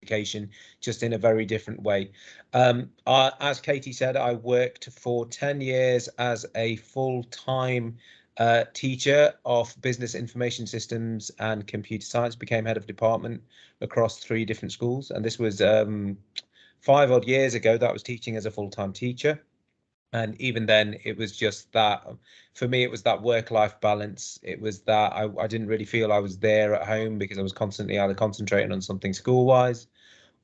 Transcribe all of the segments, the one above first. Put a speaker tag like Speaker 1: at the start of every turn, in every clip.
Speaker 1: education, just in a very different way. As Katie said, I worked for 10 years as a full-time teacher of business information systems and computer science, became head of department across 3 different schools. And this was 5 odd years ago that I was teaching as a full-time teacher. And even then, it was just that, for me, it was that work-life balance. It was that I didn't really feel I was there at home because I was constantly either concentrating on something school-wise,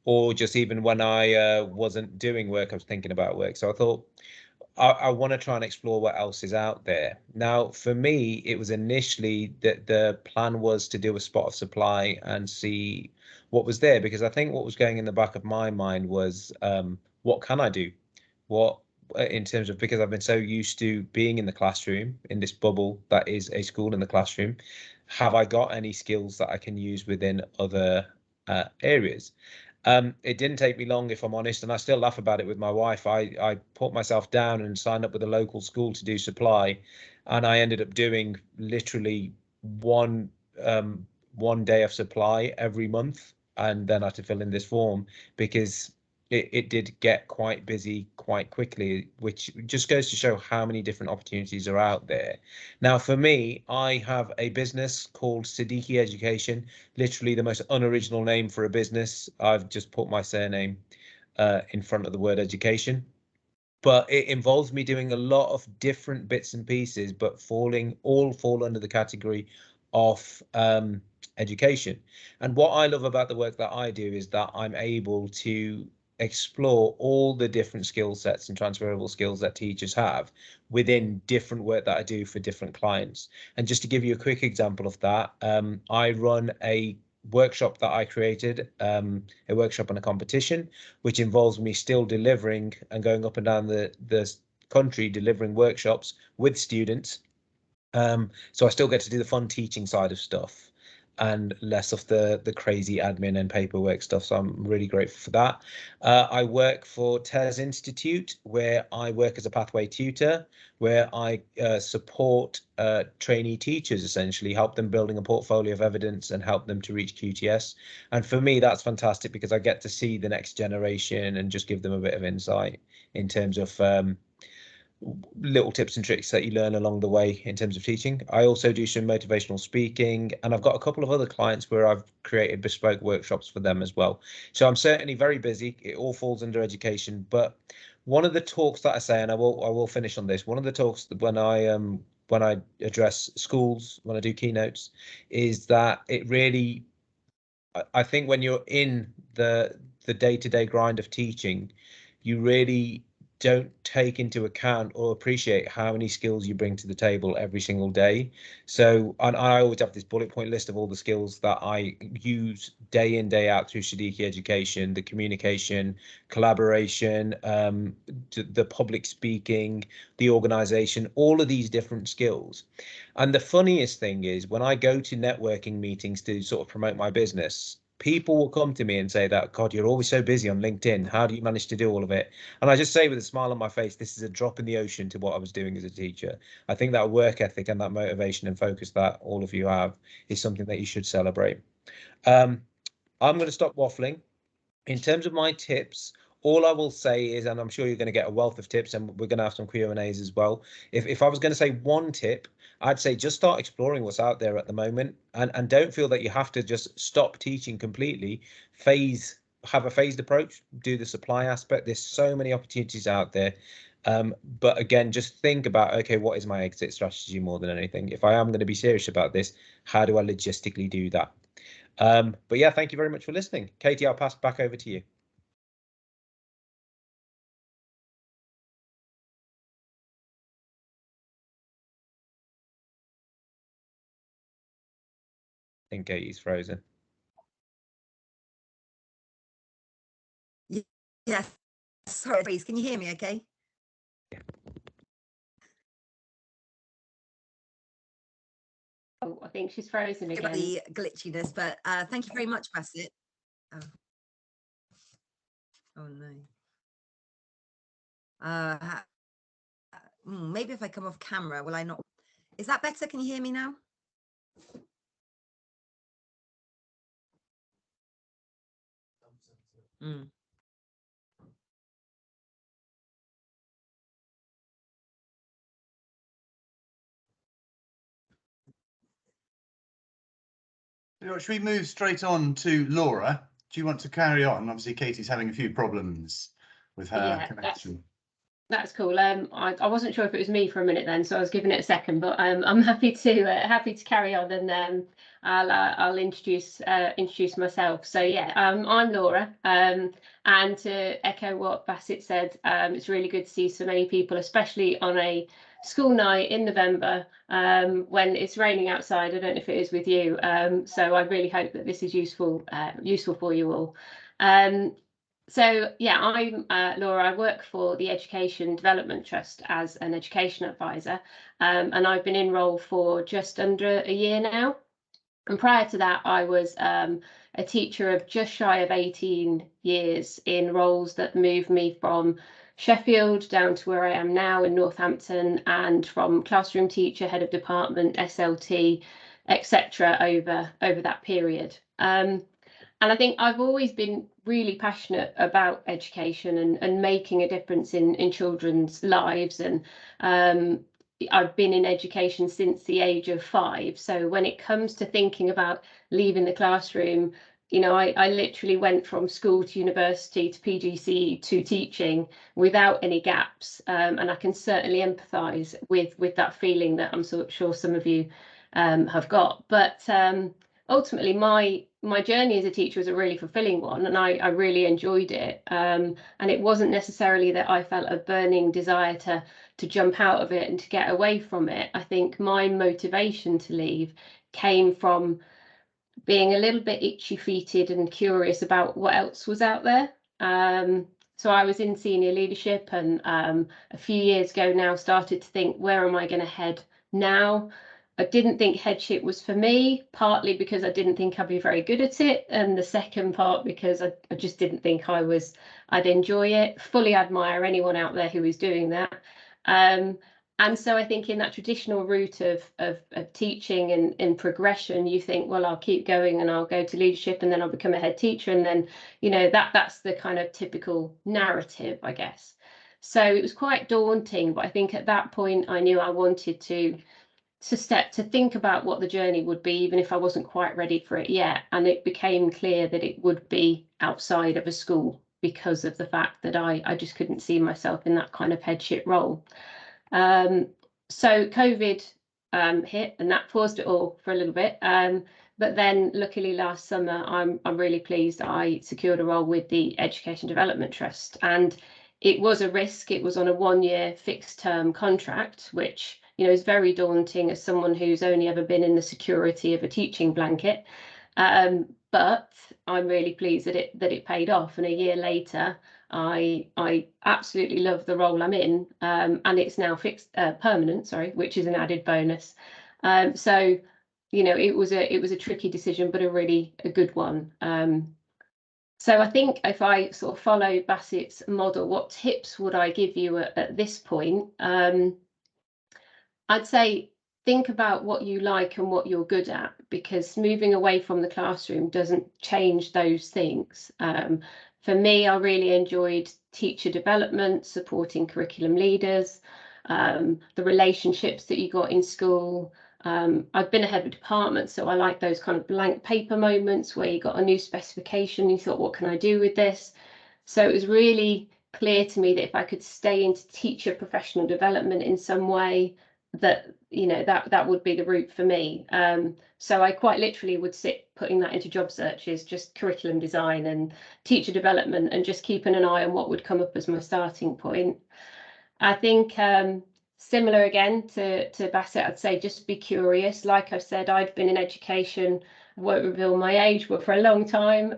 Speaker 1: or just even when I wasn't doing work, I was thinking about work. So I thought I want to try and explore what else is out there. Now, for me, it was initially that the plan was to do a spot of supply and see what was there, because I think what was going in the back of my mind was, what can I do? What, in terms of, because I've been so used to being in the classroom, in this bubble that is a school in the classroom, have I got any skills that I can use within other areas? It didn't take me long, if I'm honest, and I still laugh about it with my wife. I put myself down and signed up with a local school to do supply, and I ended up doing literally one one day of supply every month, and then I had to fill in this form because it did get quite busy quite quickly, which just goes to show how many different opportunities are out there. Now, for me, I have a business called Siddiqui Education, literally the most unoriginal name for a business. I've just put my surname in front of the word education. But it involves me doing a lot of different bits and pieces, but all fall under the category of education. And what I love about the work that I do is that I'm able to explore all the different skill sets and transferable skills that teachers have within different work that I do for different clients. And just to give you a quick example of that, I run a workshop that I created, a workshop and a competition, which involves me still delivering and going up and down the country delivering workshops with students. So I still get to do the fun teaching side of stuff and less of the crazy admin and paperwork stuff. So I'm really grateful for that. I work for TES Institute, where I work as a pathway tutor, where I support trainee teachers, essentially help them building a portfolio of evidence and help them to reach QTS. And for me, that's fantastic because I get to see the next generation and just give them a bit of insight in terms of little tips and tricks that you learn along the way in terms of teaching. I also do some motivational speaking, and I've got a couple of other clients where I've created bespoke workshops for them as well. So I'm certainly very busy. It all falls under education. But one of the talks that I say, and I will finish on this, one of the talks that when I address schools, when I do keynotes, is that it really, I think when you're in the day-to-day grind of teaching, you really don't take into account or appreciate how many skills you bring to the table every single day. So, and I always have this bullet point list of all the skills that I use day in, day out through Siddiqui Education: the communication, collaboration, the public speaking, the organization, all of these different skills. And the funniest thing is when I go to networking meetings to sort of promote my business, people will come to me and say that, God, you're always so busy on LinkedIn. How do you manage to do all of it? And I just say with a smile on my face, this is a drop in the ocean to what I was doing as a teacher. I think that work ethic and that motivation and focus that all of you have is something that you should celebrate. I'm going to stop waffling. In terms of my tips, all I will say is, and I'm sure you're going to get a wealth of tips, and we're going to have some Q&As as well. If I was going to say one tip, I'd say just start exploring what's out there at the moment, and don't feel that you have to just stop teaching completely. Have a phased approach, do the supply aspect. There's so many opportunities out there. But again, just think about, okay, what is my exit strategy more than anything? If I am going to be serious about this, how do I logistically do that? But yeah, thank you very much for listening. Katie, I'll pass back over to you. I think Katie's frozen.
Speaker 2: Yes. Sorry, please. Can you hear me okay?
Speaker 3: Oh, I think she's frozen again.
Speaker 2: The glitchiness, but thank you very much, Bassett. Oh no. Maybe if I come off camera, will I not? Is that better? Can you hear me now? Mm.
Speaker 4: Should we move straight on to Laura? Do you want to carry on? Obviously, Katie's having a few problems with her
Speaker 3: Yeah,
Speaker 4: connection.
Speaker 3: That's cool. I wasn't sure if it was me for a minute then, so I was giving it a second. But I'm happy to carry on, and I'll introduce myself. So yeah, I'm Laura. And to echo what Bassett said, it's really good to see so many people, especially on a school night in November when it's raining outside. I don't know if it is with you. So I really hope that this is useful for you all. So yeah, I'm Laura. I work for the Education Development Trust as an education advisor, and I've been in role for just under a year now. And prior to that, I was a teacher of just shy of 18 years in roles that moved me from Sheffield down to where I am now in Northampton, and from classroom teacher, head of department, SLT, etc. over that period. And I think I've always been really passionate about education and making a difference in children's lives. And I've been in education since the age of 5. So when it comes to thinking about leaving the classroom, you know, I literally went from school to university to PGCE to teaching without any gaps. And I can certainly empathise with that feeling that I'm sure some of you have got. But ultimately, my journey as a teacher was a really fulfilling one, and I really enjoyed it. And it wasn't necessarily that I felt a burning desire to jump out of it and to get away from it. I think my motivation to leave came from being a little bit itchy-feeted and curious about what else was out there. So I was in senior leadership, and a few years ago now started to think, where am I going to head now? I didn't think headship was for me, partly because I didn't think I'd be very good at it, and the second part because I just didn't think I'd enjoy it. Fully admire anyone out there who is doing that. And so I think in that traditional route of teaching and in progression, you think, well, I'll keep going and I'll go to leadership and then I'll become a head teacher. And then, you know, that's the kind of typical narrative, I guess. So it was quite daunting. But I think at that point, I knew I wanted to think about what the journey would be, even if I wasn't quite ready for it yet. And it became clear that it would be outside of a school because of the fact that I just couldn't see myself in that kind of headship role. So COVID hit, and that paused it all for a little bit. But then luckily last summer, I'm really pleased I secured a role with the Education Development Trust. And it was a risk. It was on a 1-year fixed term contract, which, you know, is very daunting as someone who's only ever been in the security of a teaching blanket. But I'm really pleased that it paid off. And a year later, I absolutely love the role I'm in, and it's now permanent, which is an added bonus. So, you know, it was a tricky decision, but a good one. So I think if I sort of follow Bassett's model, what tips would I give you at this point? I'd say think about what you like and what you're good at, because moving away from the classroom doesn't change those things. For me, I really enjoyed teacher development, supporting curriculum leaders, the relationships that you got in school. I've been a head of department, so I like those kind of blank paper moments where you got a new specification and you thought, what can I do with this? So it was really clear to me that if I could stay into teacher professional development in some way, that, you know, that would be the route for me. So I quite literally would sit putting that into job searches, just curriculum design and teacher development, and just keeping an eye on what would come up as my starting point. I think similar again to Bassett, I'd say just be curious. Like I've said, I've been in education, I won't reveal my age, but for a long time.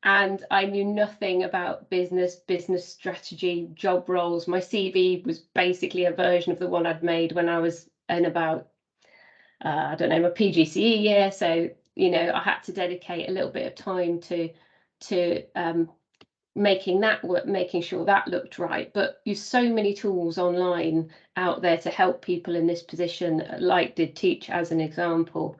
Speaker 3: And I knew nothing about business strategy, job roles. My CV was basically a version of the one I'd made when I was in about, I don't know, my PGCE year. So, you know, I had to dedicate a little bit of time to making that work, making sure that looked right. But there's so many tools online out there to help people in this position, like did Teach as an example.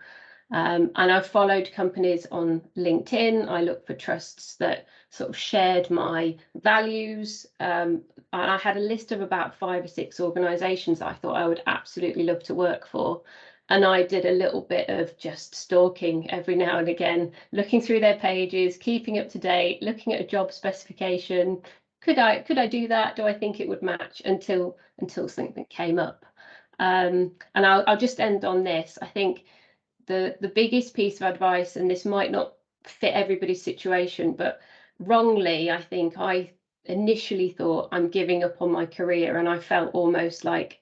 Speaker 3: And I've followed companies on LinkedIn. I looked for trusts that sort of shared my values. And I had a list of about 5 or 6 organisations I thought I would absolutely love to work for. And I did a little bit of just stalking every now and again, looking through their pages, keeping up to date, looking at a job specification. Could I do that? Do I think it would match? Until something came up. And I'll just end on this. I think the biggest piece of advice, and this might not fit everybody's situation, but wrongly, I think I initially thought I'm giving up on my career, and I felt almost like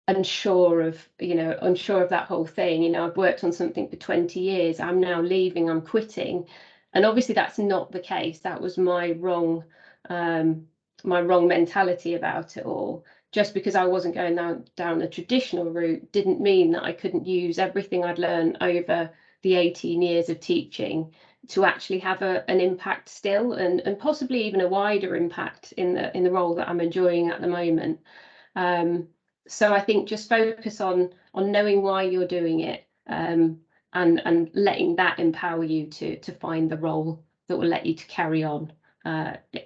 Speaker 3: unsure of that whole thing. I've worked on something for 20 years, I'm now leaving, I'm quitting. And obviously that's not the case. That was my wrong mentality about it all. Just because I wasn't going down the traditional route didn't mean that I couldn't use everything I'd learned over the 18 years of teaching to actually have an impact still, and possibly even a wider impact in the role that I'm enjoying at the moment. So I think just focus on knowing why you're doing it, and letting that empower you to find the role that will let you to carry on,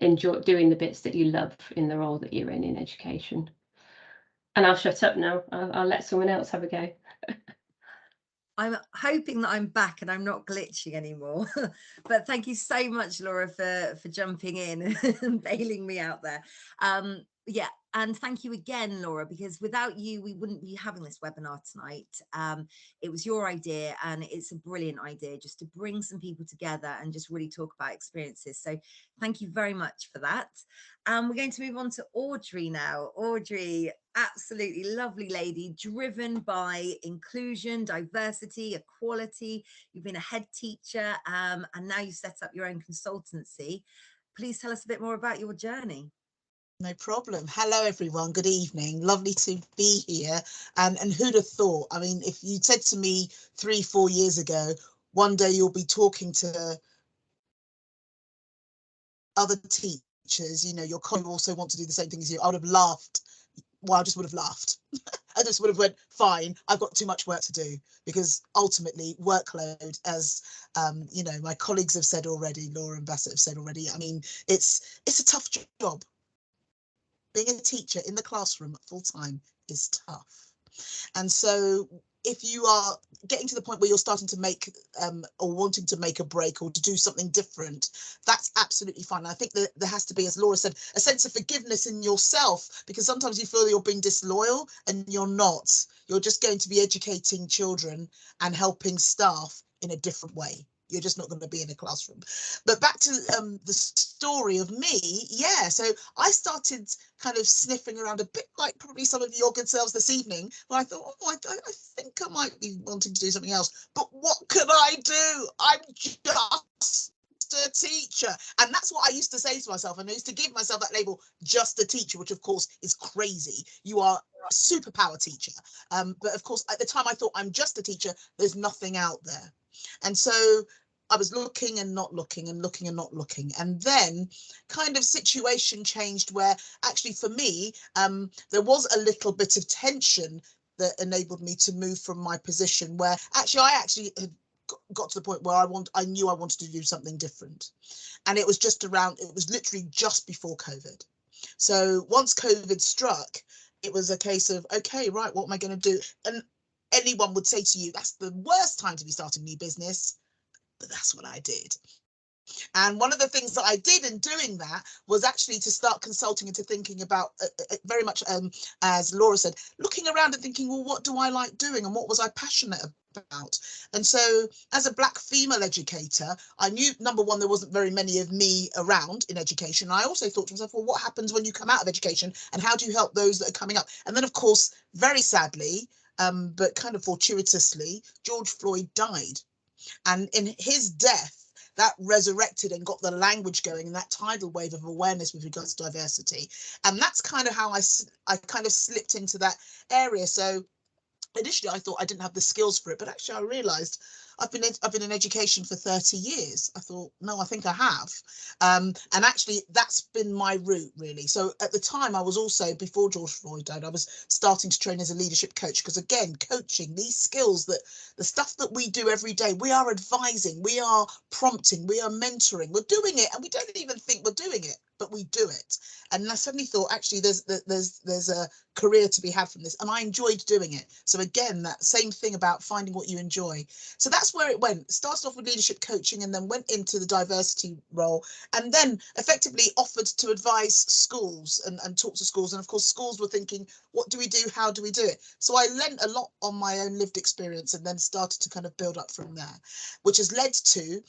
Speaker 3: enjoy doing the bits that you love in the role that you're in education. And I'll shut up now. I'll let someone else have a go.
Speaker 2: I'm hoping that I'm back and I'm not glitching anymore. But thank you so much, Laura, for jumping in and bailing me out there. Yeah, and thank you again, Laura, because without you, we wouldn't be having this webinar tonight. It was your idea, and it's a brilliant idea just to bring some people together and just really talk about experiences. So thank you very much for that. We're going to move on to Audrey now. Audrey, absolutely lovely lady, driven by inclusion, diversity, equality. You've been a head teacher, and now you've set up your own consultancy. Please tell us a bit more about your journey.
Speaker 5: No problem. Hello, everyone. Good evening. Lovely to be here. And who'd have thought? I mean, if you said to me 3-4 years ago, one day you'll be talking to other teachers, your colleagues also want to do the same thing as you, I would have laughed. Well, I just would have laughed. I just would have went, fine, I've got too much work to do, because ultimately workload, as my colleagues have said already, Laura and Bassett have said already, I mean, it's a tough job. Being a teacher in the classroom full time is tough. And so if you are getting to the point where you're starting to make or wanting to make a break or to do something different, that's absolutely fine. I think that there has to be, as Laura said, a sense of forgiveness in yourself, because sometimes you feel you're being disloyal and you're not. You're just going to be educating children and helping staff in a different way. You're just not going to be in a classroom. But back to the story of me. Yeah, so I started kind of sniffing around a bit like probably some of your good selves this evening, where I thought, oh, I think I might be wanting to do something else. But what could I do? I'm just a teacher. And that's what I used to say to myself. And I used to give myself that label, just a teacher, which of course is crazy. You are a superpower teacher. But of course, at the time I thought, I'm just a teacher. There's nothing out there. And so I was looking and not looking and looking and not looking. And then kind of situation changed where actually for me, there was a little bit of tension that enabled me to move from my position where I actually had got to the point where I knew I wanted to do something different. And it was literally just before COVID. So once COVID struck, it was a case of, okay, right, what am I going to do? And anyone would say to you, that's the worst time to be starting a new business. But that's what I did. And one of the things that I did in doing that was actually to start consulting and to thinking about very much, as Laura said, looking around and thinking, well, what do I like doing and what was I passionate about? And so as a Black female educator, I knew, number one, there wasn't very many of me around in education. I also thought to myself, well, what happens when you come out of education and how do you help those that are coming up? And then, of course, very sadly, but kind of fortuitously, George Floyd died. And in his death, that resurrected and got the language going, and that tidal wave of awareness with regards to diversity. And that's kind of how I kind of slipped into that area. So initially I thought I didn't have the skills for it, but actually I realized I've been in education for 30 years. I thought, no, I think I have. And actually, that's been my route, really. So at the time, I was also, before George Floyd died, I was starting to train as a leadership coach, because again, coaching, these skills, that the stuff that we do every day, we are advising, we are prompting, we are mentoring, we're doing it, and we don't even think we're doing it, but we do it. And I suddenly thought, actually, there's a career to be had from this, and I enjoyed doing it. So again, that same thing about finding what you enjoy. So that's where it went. Started off with leadership coaching, and then went into the diversity role, and then effectively offered to advise schools and talk to schools. And of course, schools were thinking, what do we do? How do we do it? So I lent a lot on my own lived experience, and then started to kind of build up from there, which has led to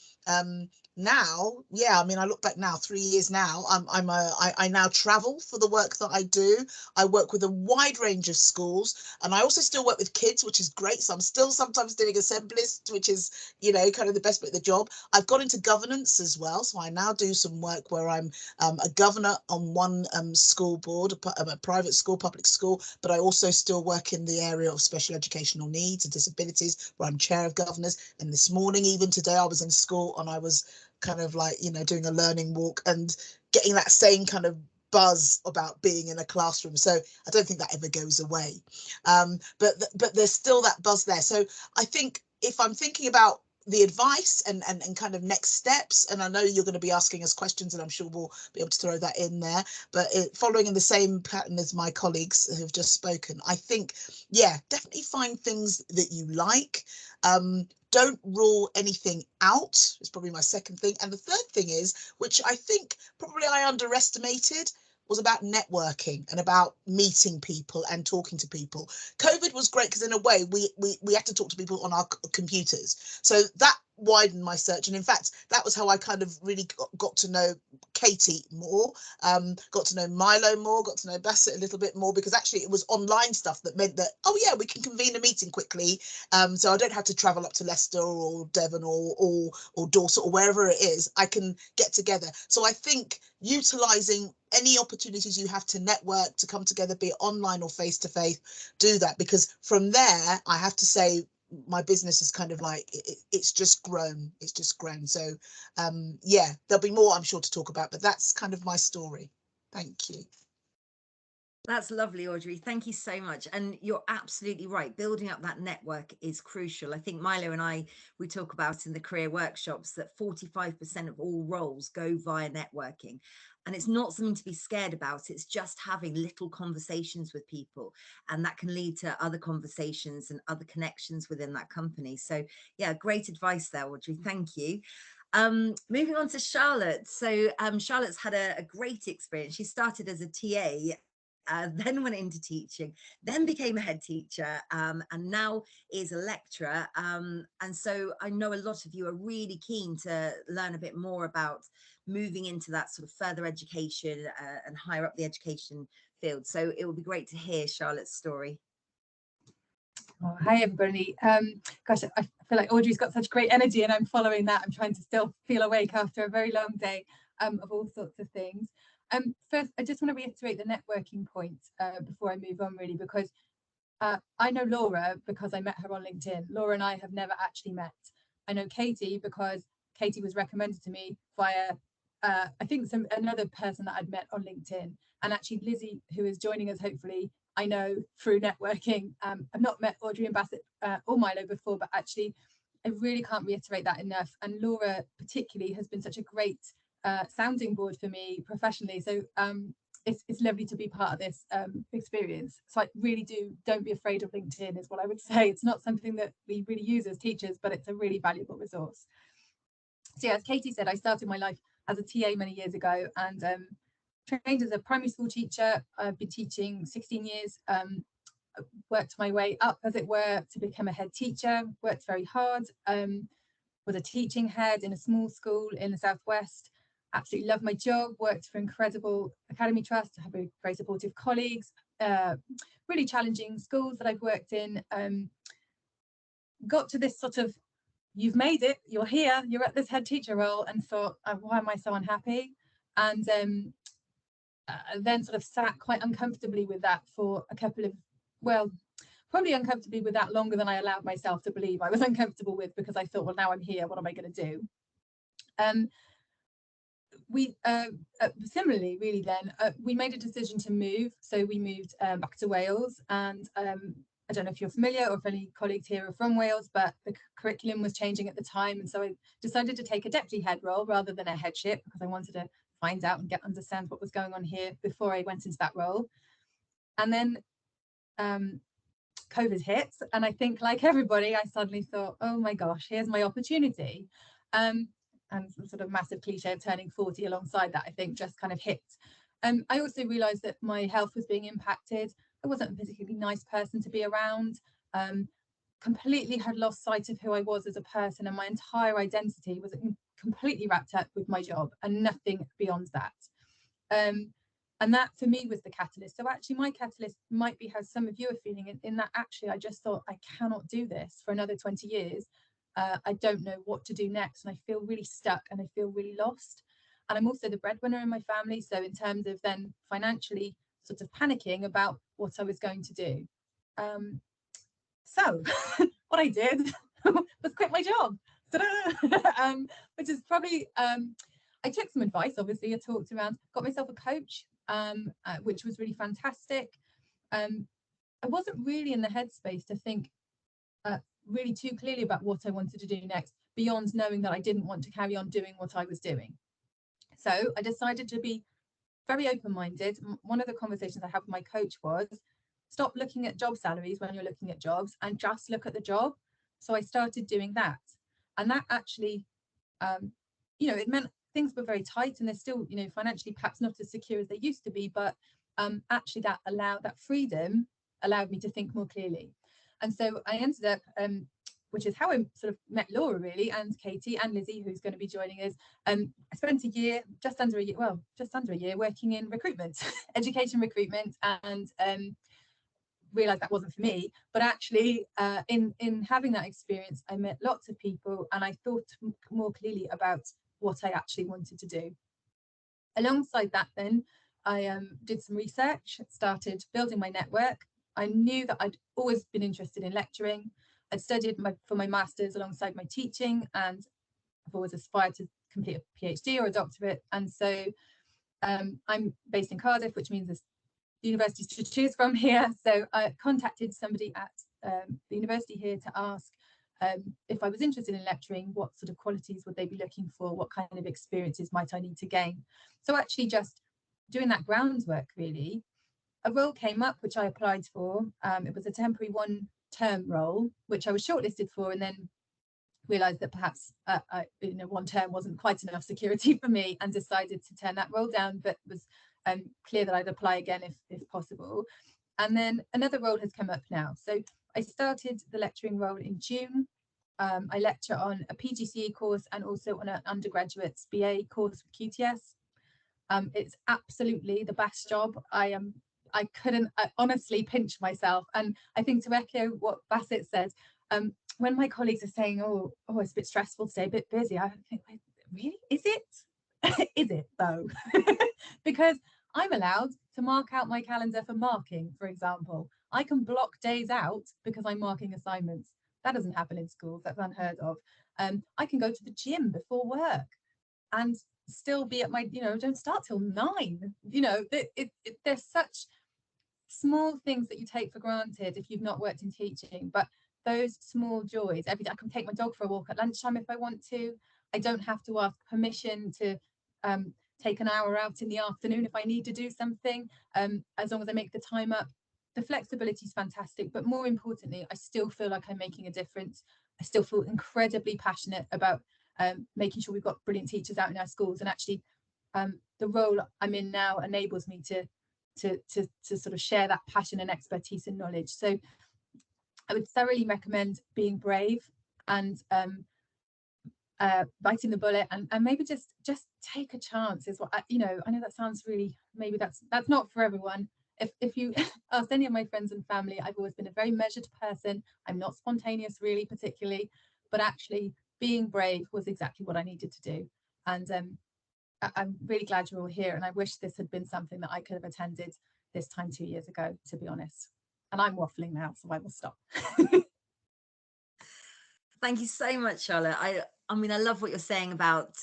Speaker 5: now, yeah, I mean, I look back now, 3 years now, I now travel for the work that I do. I work with a wide range of schools, and I also still work with kids, which is great. So I'm still sometimes doing assemblies, which is, you know, kind of the best bit of the job. I've got into governance as well. So I now do some work where I'm a governor on one school board, a private school, public school, but I also still work in the area of special educational needs and disabilities, where I'm chair of governors. And this morning, even today, I was in school, and I was kind of like, you know, doing a learning walk and getting that same kind of buzz about being in a classroom. So I don't think that ever goes away. But there's still that buzz there. So I think if I'm thinking about the advice and kind of next steps, and I know you're going to be asking us questions, and I'm sure we'll be able to throw that in there, but following in the same pattern as my colleagues who've just spoken, I think, yeah, definitely find things that you like. Don't rule anything out is probably my second thing. And the third thing is, which I think probably I underestimated, was about networking and about meeting people and talking to people. COVID was great because in a way we had to talk to people on our computers. So that widened my search. And in fact, that was how I kind of really got to know Katie more, got to know Milo more, got to know Bassett a little bit more, because actually it was online stuff that meant that, oh yeah, we can convene a meeting quickly. So I don't have to travel up to Leicester or Devon or Dorset or wherever it is. I can get together. So I think utilising any opportunities you have to network, to come together, be it online or face to face, do that, because from there, I have to say, my business is kind of like, it's just grown. It's just grown. So yeah, there'll be more, I'm sure, to talk about, but that's kind of my story. Thank you.
Speaker 2: That's lovely, Audrey. Thank you so much. And you're absolutely right. Building up that network is crucial. I think Milo and I, we talk about in the career workshops that 45% of all roles go via networking. And it's not something to be scared about. It's just having little conversations with people. And that can lead to other conversations and other connections within that company. So yeah, great advice there, Audrey. Thank you. Moving on to Charlotte. So Charlotte's had a great experience. She started as a TA, then went into teaching, then became a head teacher, and now is a lecturer. And so I know a lot of you are really keen to learn a bit more about moving into that sort of further education and higher up the education field. So it will be great to hear Charlotte's story.
Speaker 6: Oh, hi everybody. Gosh, I feel like Audrey's got such great energy, and I'm following that. I'm trying to still feel awake after a very long day of all sorts of things. First, I just want to reiterate the networking point before I move on, really, because I know Laura because I met her on LinkedIn. Laura and I have never actually met. I know Katie because Katie was recommended to me via, I think, another person that I'd met on LinkedIn. And actually Lizzie, who is joining us hopefully, I know through networking. I've not met Audrey and Bassett or Milo before, but actually I really can't reiterate that enough. And Laura particularly has been such a great sounding board for me professionally. So it's lovely to be part of this experience. So I really don't be afraid of LinkedIn is what I would say. It's not something that we really use as teachers, but it's a really valuable resource. So yeah, as Katie said, I started my life as a TA many years ago, and trained as a primary school teacher. I've been teaching 16 years, worked my way up, as it were, to become a head teacher, worked very hard, was a teaching head in a small school in the Southwest. Absolutely loved my job, worked for incredible academy trust, have very supportive colleagues, really challenging schools that I've worked in. Got to this sort of, you've made it, you're here, you're at this head teacher role, and thought, why am I so unhappy? And then sort of sat quite uncomfortably with that for a couple of, well, probably uncomfortably with that longer than I allowed myself to believe I was uncomfortable with, because I thought, well, now I'm here, what am I going to do? We similarly, really, then we made a decision to move. So we moved back to Wales, and I don't know if you're familiar or if any colleagues here are from Wales, but the curriculum was changing at the time, and so I decided to take a deputy head role rather than a headship, because I wanted to find out and understand what was going on here before I went into that role. And then COVID hit, and I think, like everybody, I suddenly thought, oh my gosh, here's my opportunity. And some sort of massive cliche of turning 40 alongside that, I think, just kind of hit. I also realized that my health was being impacted. I wasn't a particularly nice person to be around. Completely had lost sight of who I was as a person, and my entire identity was completely wrapped up with my job and nothing beyond that. And that for me was the catalyst. So actually my catalyst might be how some of you are feeling, in that actually I just thought, I cannot do this for another 20 years. I don't know what to do next, and I feel really stuck and I feel really lost. And I'm also the breadwinner in my family, so in terms of then financially sort of panicking about what I was going to do. So what I did was quit my job, which is probably, I took some advice, obviously. I talked around, got myself a coach, which was really fantastic. I wasn't really in the headspace to think really too clearly about what I wanted to do next, beyond knowing that I didn't want to carry on doing what I was doing. So I decided to be very open-minded. One of the conversations I had with my coach was, stop looking at job salaries when you're looking at jobs and just look at the job. So I started doing that. And that actually, you know, it meant things were very tight, and they're still, you know, financially perhaps not as secure as they used to be, but actually that freedom allowed me to think more clearly. And so I ended up, which is how I sort of met Laura, really, and Katie and Lizzie, who's going to be joining us. I spent a year, just under a year working in recruitment, education recruitment, and realized that wasn't for me. But actually, in having that experience, I met lots of people, and I thought more clearly about what I actually wanted to do. Alongside that, then I did some research, started building my network. I knew that I'd always been interested in lecturing. I'd studied for my master's alongside my teaching, and I've always aspired to complete a PhD or a doctorate. And so I'm based in Cardiff, which means there's universities to choose from here. So I contacted somebody at the university here to ask if I was interested in lecturing, what sort of qualities would they be looking for? What kind of experiences might I need to gain? So actually just doing that groundwork, really. A role came up, which I applied for. It was a temporary one-term role, which I was shortlisted for, and then realised that perhaps one term wasn't quite enough security for me, and decided to turn that role down, but was clear that I'd apply again if possible. And then another role has come up now. So I started the lecturing role in June. I lecture on a PGCE course and also on an undergraduate BA course with QTS. It's absolutely the best job. I couldn't honestly pinch myself. And I think, to echo what Bassett said, when my colleagues are saying, oh, it's a bit stressful today, a bit busy, I think, really? Is it? Is it though? Because I'm allowed to mark out my calendar for marking, for example. I can block days out because I'm marking assignments. That doesn't happen in schools. That's unheard of. I can go to the gym before work and still be at my, don't start till 9. There's such small things that you take for granted if you've not worked in teaching, but those small joys. Every day I can take my dog for a walk at lunchtime if I want to. I don't have to ask permission to take an hour out in the afternoon if I need to do something, as long as I make the time up. The flexibility is fantastic, but more importantly, I still feel like I'm making a difference. I still feel incredibly passionate about making sure we've got brilliant teachers out in our schools, and actually the role I'm in now enables me to sort of share that passion and expertise and knowledge. So I would thoroughly recommend being brave and biting the bullet, and maybe just take a chance is what I know that sounds really, maybe that's not for everyone. If you ask any of my friends and family, I've always been a very measured person. I'm not spontaneous really particularly, but actually being brave was exactly what I needed to do. And I'm really glad you're all here, and I wish this had been something that I could have attended this time 2 years ago, to be honest. And I'm waffling now, so I will stop.
Speaker 2: Thank you so much, Charlotte. I mean, I love what you're saying about,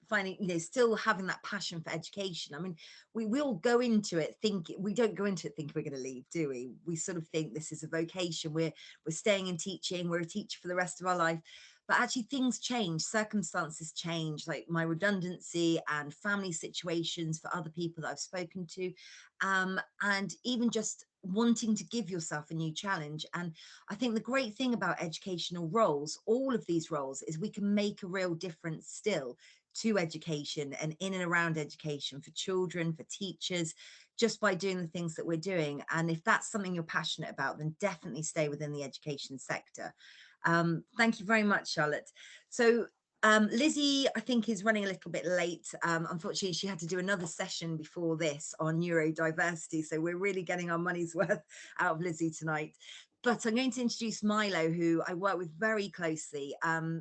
Speaker 2: finding, still having that passion for education. I mean, we all go into it thinking, we don't go into it thinking we're going to leave, do we? We sort of think this is a vocation. We're staying in teaching. We're a teacher for the rest of our life. But actually things change, circumstances change, like my redundancy and family situations for other people that I've spoken to, and even just wanting to give yourself a new challenge. And I think the great thing about educational roles, all of these roles, is we can make a real difference still to education and in and around education for children, for teachers, just by doing the things that we're doing. And if that's something you're passionate about, then definitely stay within the education sector. Thank you very much, Charlotte. So Lizzie, I think, is running a little bit late. Unfortunately, she had to do another session before this on neurodiversity. So we're really getting our money's worth out of Lizzie tonight. But I'm going to introduce Milo, who I work with very closely.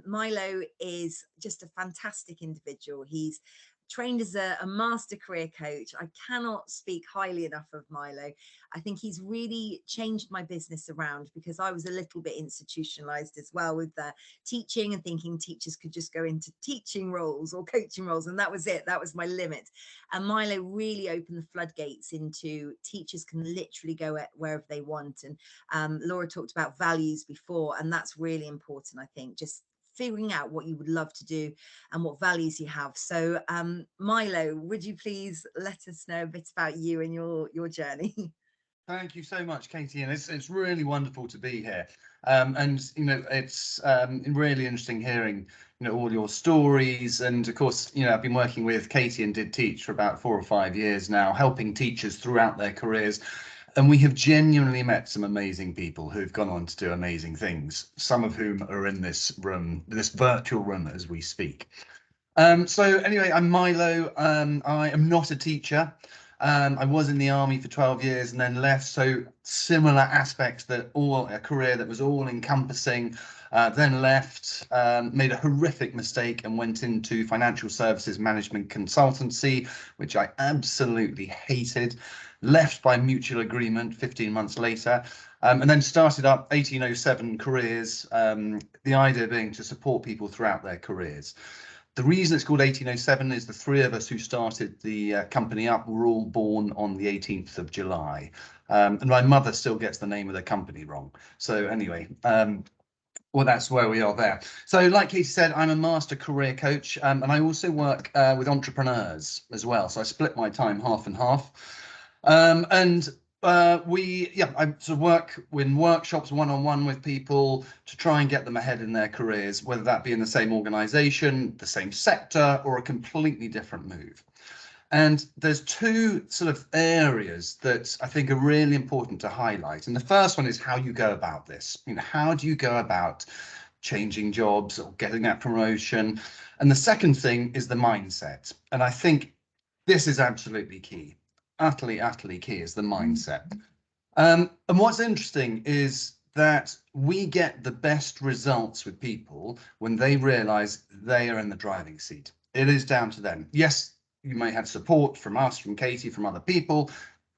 Speaker 2: Milo is just a fantastic individual. He's trained as a master career coach. I cannot speak highly enough of Milo. I think he's really changed my business around, because I was a little bit institutionalized as well with teaching and thinking teachers could just go into teaching roles or coaching roles, and that was it. That was my limit. And Milo really opened the floodgates into teachers can literally go wherever they want. And Laura talked about values before, and that's really important, I think, just figuring out what you would love to do and what values you have. So Milo, would you please let us know a bit about you and your journey?
Speaker 4: Thank you so much, Katie, and it's really wonderful to be here. And it's really interesting hearing all your stories. And of course, I've been working with Katie and Did Teach for about 4 or 5 years now, helping teachers throughout their careers. And we have genuinely met some amazing people who've gone on to do amazing things, some of whom are in this room, this virtual room as we speak. So anyway, I'm Milo. I am not a teacher. I was in the army for 12 years and then left. So similar aspects, a career that was all encompassing, then left, made a horrific mistake and went into financial services management consultancy, which I absolutely hated. Left by mutual agreement 15 months later, and then started up 1807 Careers, the idea being to support people throughout their careers. The reason it's called 1807 is the 3 of us who started the company up were all born on the 18th of July. And my mother still gets the name of the company wrong. So anyway, well, that's where we are there. So like Katie said, I'm a master career coach, and I also work with entrepreneurs as well. So I split my time half and half. I sort of work in workshops one-on-one with people to try and get them ahead in their careers, whether that be in the same organization, the same sector, or a completely different move. And there's 2 sort of areas that I think are really important to highlight. And the first one is how you go about this. How do you go about changing jobs or getting that promotion? And the second thing is the mindset. And I think this is absolutely key. Utterly key is the mindset. And what's interesting is that we get the best results with people when they realize they are in the driving seat. It is down to them. Yes, you may have support from us, from Katie, from other people,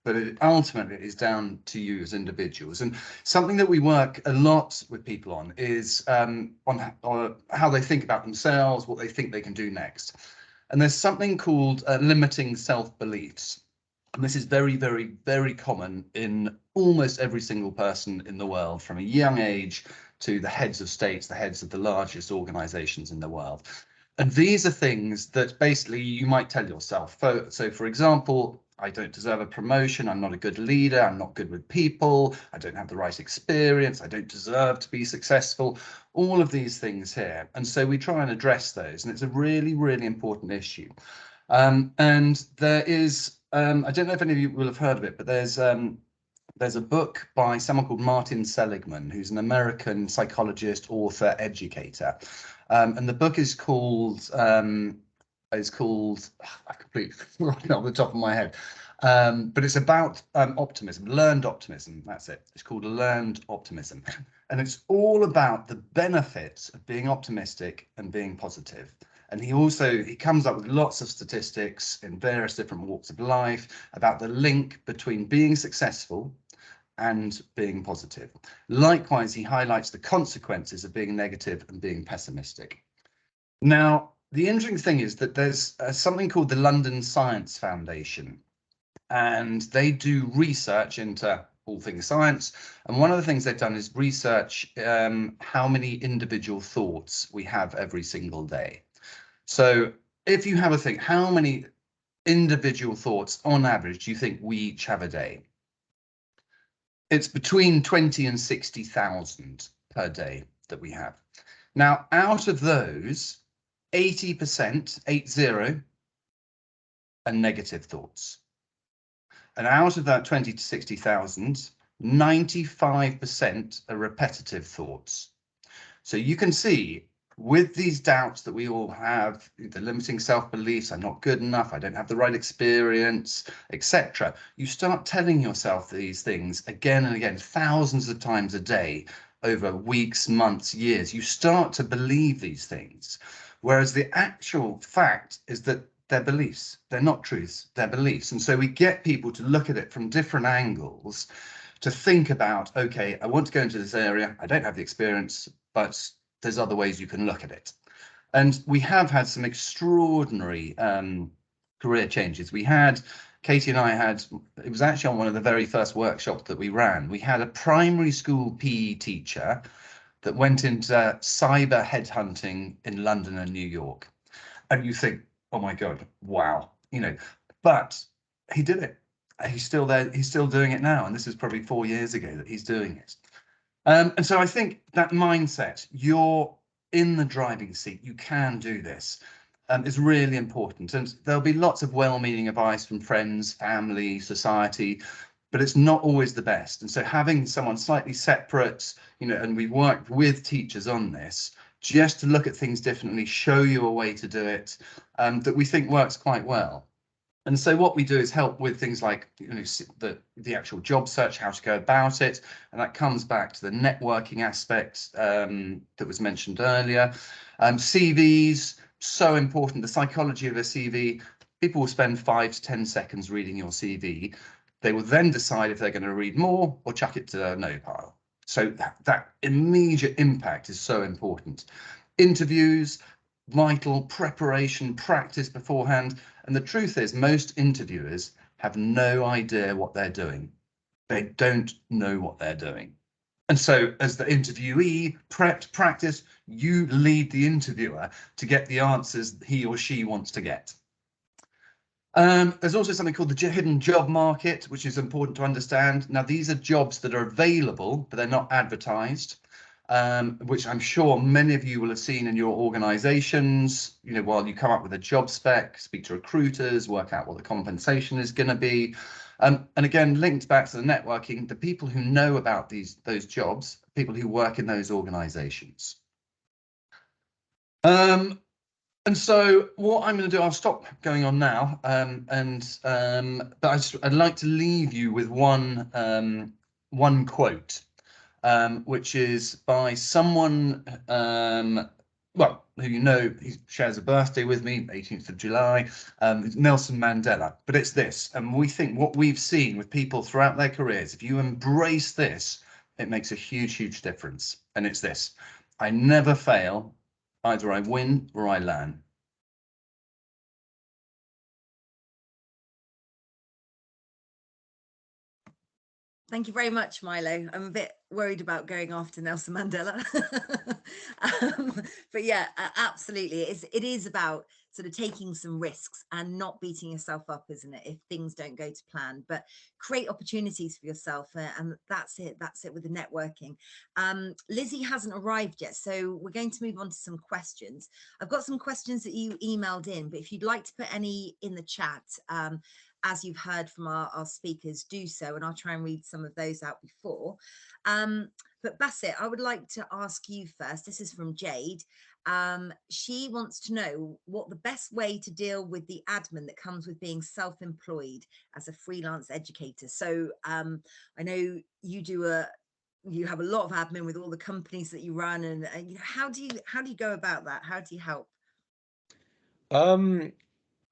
Speaker 4: but ultimately it is down to you as individuals. And something that we work a lot with people on is on how they think about themselves, what they think they can do next. And there's something called limiting self-beliefs. And this is very, very, very common in almost every single person in the world, from a young age to the heads of states, the heads of the largest organizations in the world. And these are things that basically you might tell yourself. So for example, I don't deserve a promotion. I'm not a good leader. I'm not good with people. I don't have the right experience. I don't deserve to be successful. All of these things here. And so we try and address those. And it's a really, really important issue. And there is, I don't know if any of you will have heard of it, but there's a book by someone called Martin Seligman, who's an American psychologist, author, educator. And the book is called, I completely forgot it off the top of my head. But it's about optimism, learned optimism. That's it. It's called Learned Optimism. And it's all about the benefits of being optimistic and being positive. And he comes up with lots of statistics in various different walks of life about the link between being successful and being positive. Likewise, he highlights the consequences of being negative and being pessimistic. Now, the interesting thing is that there's something called the London Science Foundation, and they do research into all things science. And one of the things they've done is research how many individual thoughts we have every single day. So if you have a think, how many individual thoughts on average do you think we each have a day? It's between 20 and 60,000 per day that we have. Now, out of those, 80%, 80, are negative thoughts. And out of that 20 to 60,000, 95% are repetitive thoughts. So you can see with these doubts that we all have, the limiting self-beliefs, I'm not good enough, I don't have the right experience, etc. You start telling yourself these things again and again, thousands of times a day, over weeks, months, years. You start to believe these things. Whereas the actual fact is that they're beliefs, they're not truths, they're beliefs. And so we get people to look at it from different angles, to think about, okay, I want to go into this area, I don't have the experience, but there's other ways you can look at it. And we have had some extraordinary career changes. We had, Katie and I had, it was actually on one of the very first workshops that we ran, we had a primary school PE teacher that went into cyber headhunting in London and New York. And you think, oh my God, wow, you know, but he did it. He's still there, he's still doing it now. And this is probably 4 years ago that he's doing it. And so I think that mindset, you're in the driving seat, you can do this, is really important. And there'll be lots of well-meaning advice from friends, family, society, but it's not always the best. And so having someone slightly separate, you know, and we've worked with teachers on this, just to look at things differently, show you a way to do it that we think works quite well. And so what we do is help with things like, you know, the actual job search, how to go about it. And that comes back to the networking aspect that was mentioned earlier. CVs, so important. The psychology of a CV. People will spend 5 to 10 seconds reading your CV. They will then decide if they're going to read more or chuck it to their no pile. So that immediate impact is so important. Interviews, vital, preparation, practice beforehand. And the truth is, most interviewers have no idea what they're doing. They don't know what they're doing. And so as the interviewee, prepped, practice, you lead the interviewer to get the answers he or she wants to get. There's also something called the hidden job market, which is important to understand. Now, these are jobs that are available, but they're not advertised, which I'm sure many of you will have seen in your organizations, you know, while you come up with a job spec, speak to recruiters, work out what the compensation is going to be. And again, linked back to the networking, the people who know about those jobs, people who work in those organizations. And so what I'm going to do, I'll stop going on now, but I'd like to leave you with one quote, which is by someone, well, who you know, he shares a birthday with me, 18th of July, Nelson Mandela. But it's this, and we think what we've seen with people throughout their careers, if you embrace this, it makes a huge, huge difference. And it's this: I never fail. Either I win or I learn.
Speaker 2: Thank you very much, Milo. I'm a bit worried about going after Nelson Mandela. But yeah, absolutely. It is about sort of taking some risks and not beating yourself up, isn't it, if things don't go to plan, but create opportunities for yourself. And that's it with the networking. Lizzie hasn't arrived yet, so we're going to move on to some questions. I've got some questions that you emailed in, but if you'd like to put any in the chat, as you've heard from our speakers, do so, and I'll try and read some of those out before. But Bassett, I would like to ask you first. This is from Jade. She wants to know what the best way to deal with the admin that comes with being self-employed as a freelance educator. So I know you have a lot of admin with all the companies that you run, and you know, how do you go about that? How do you help?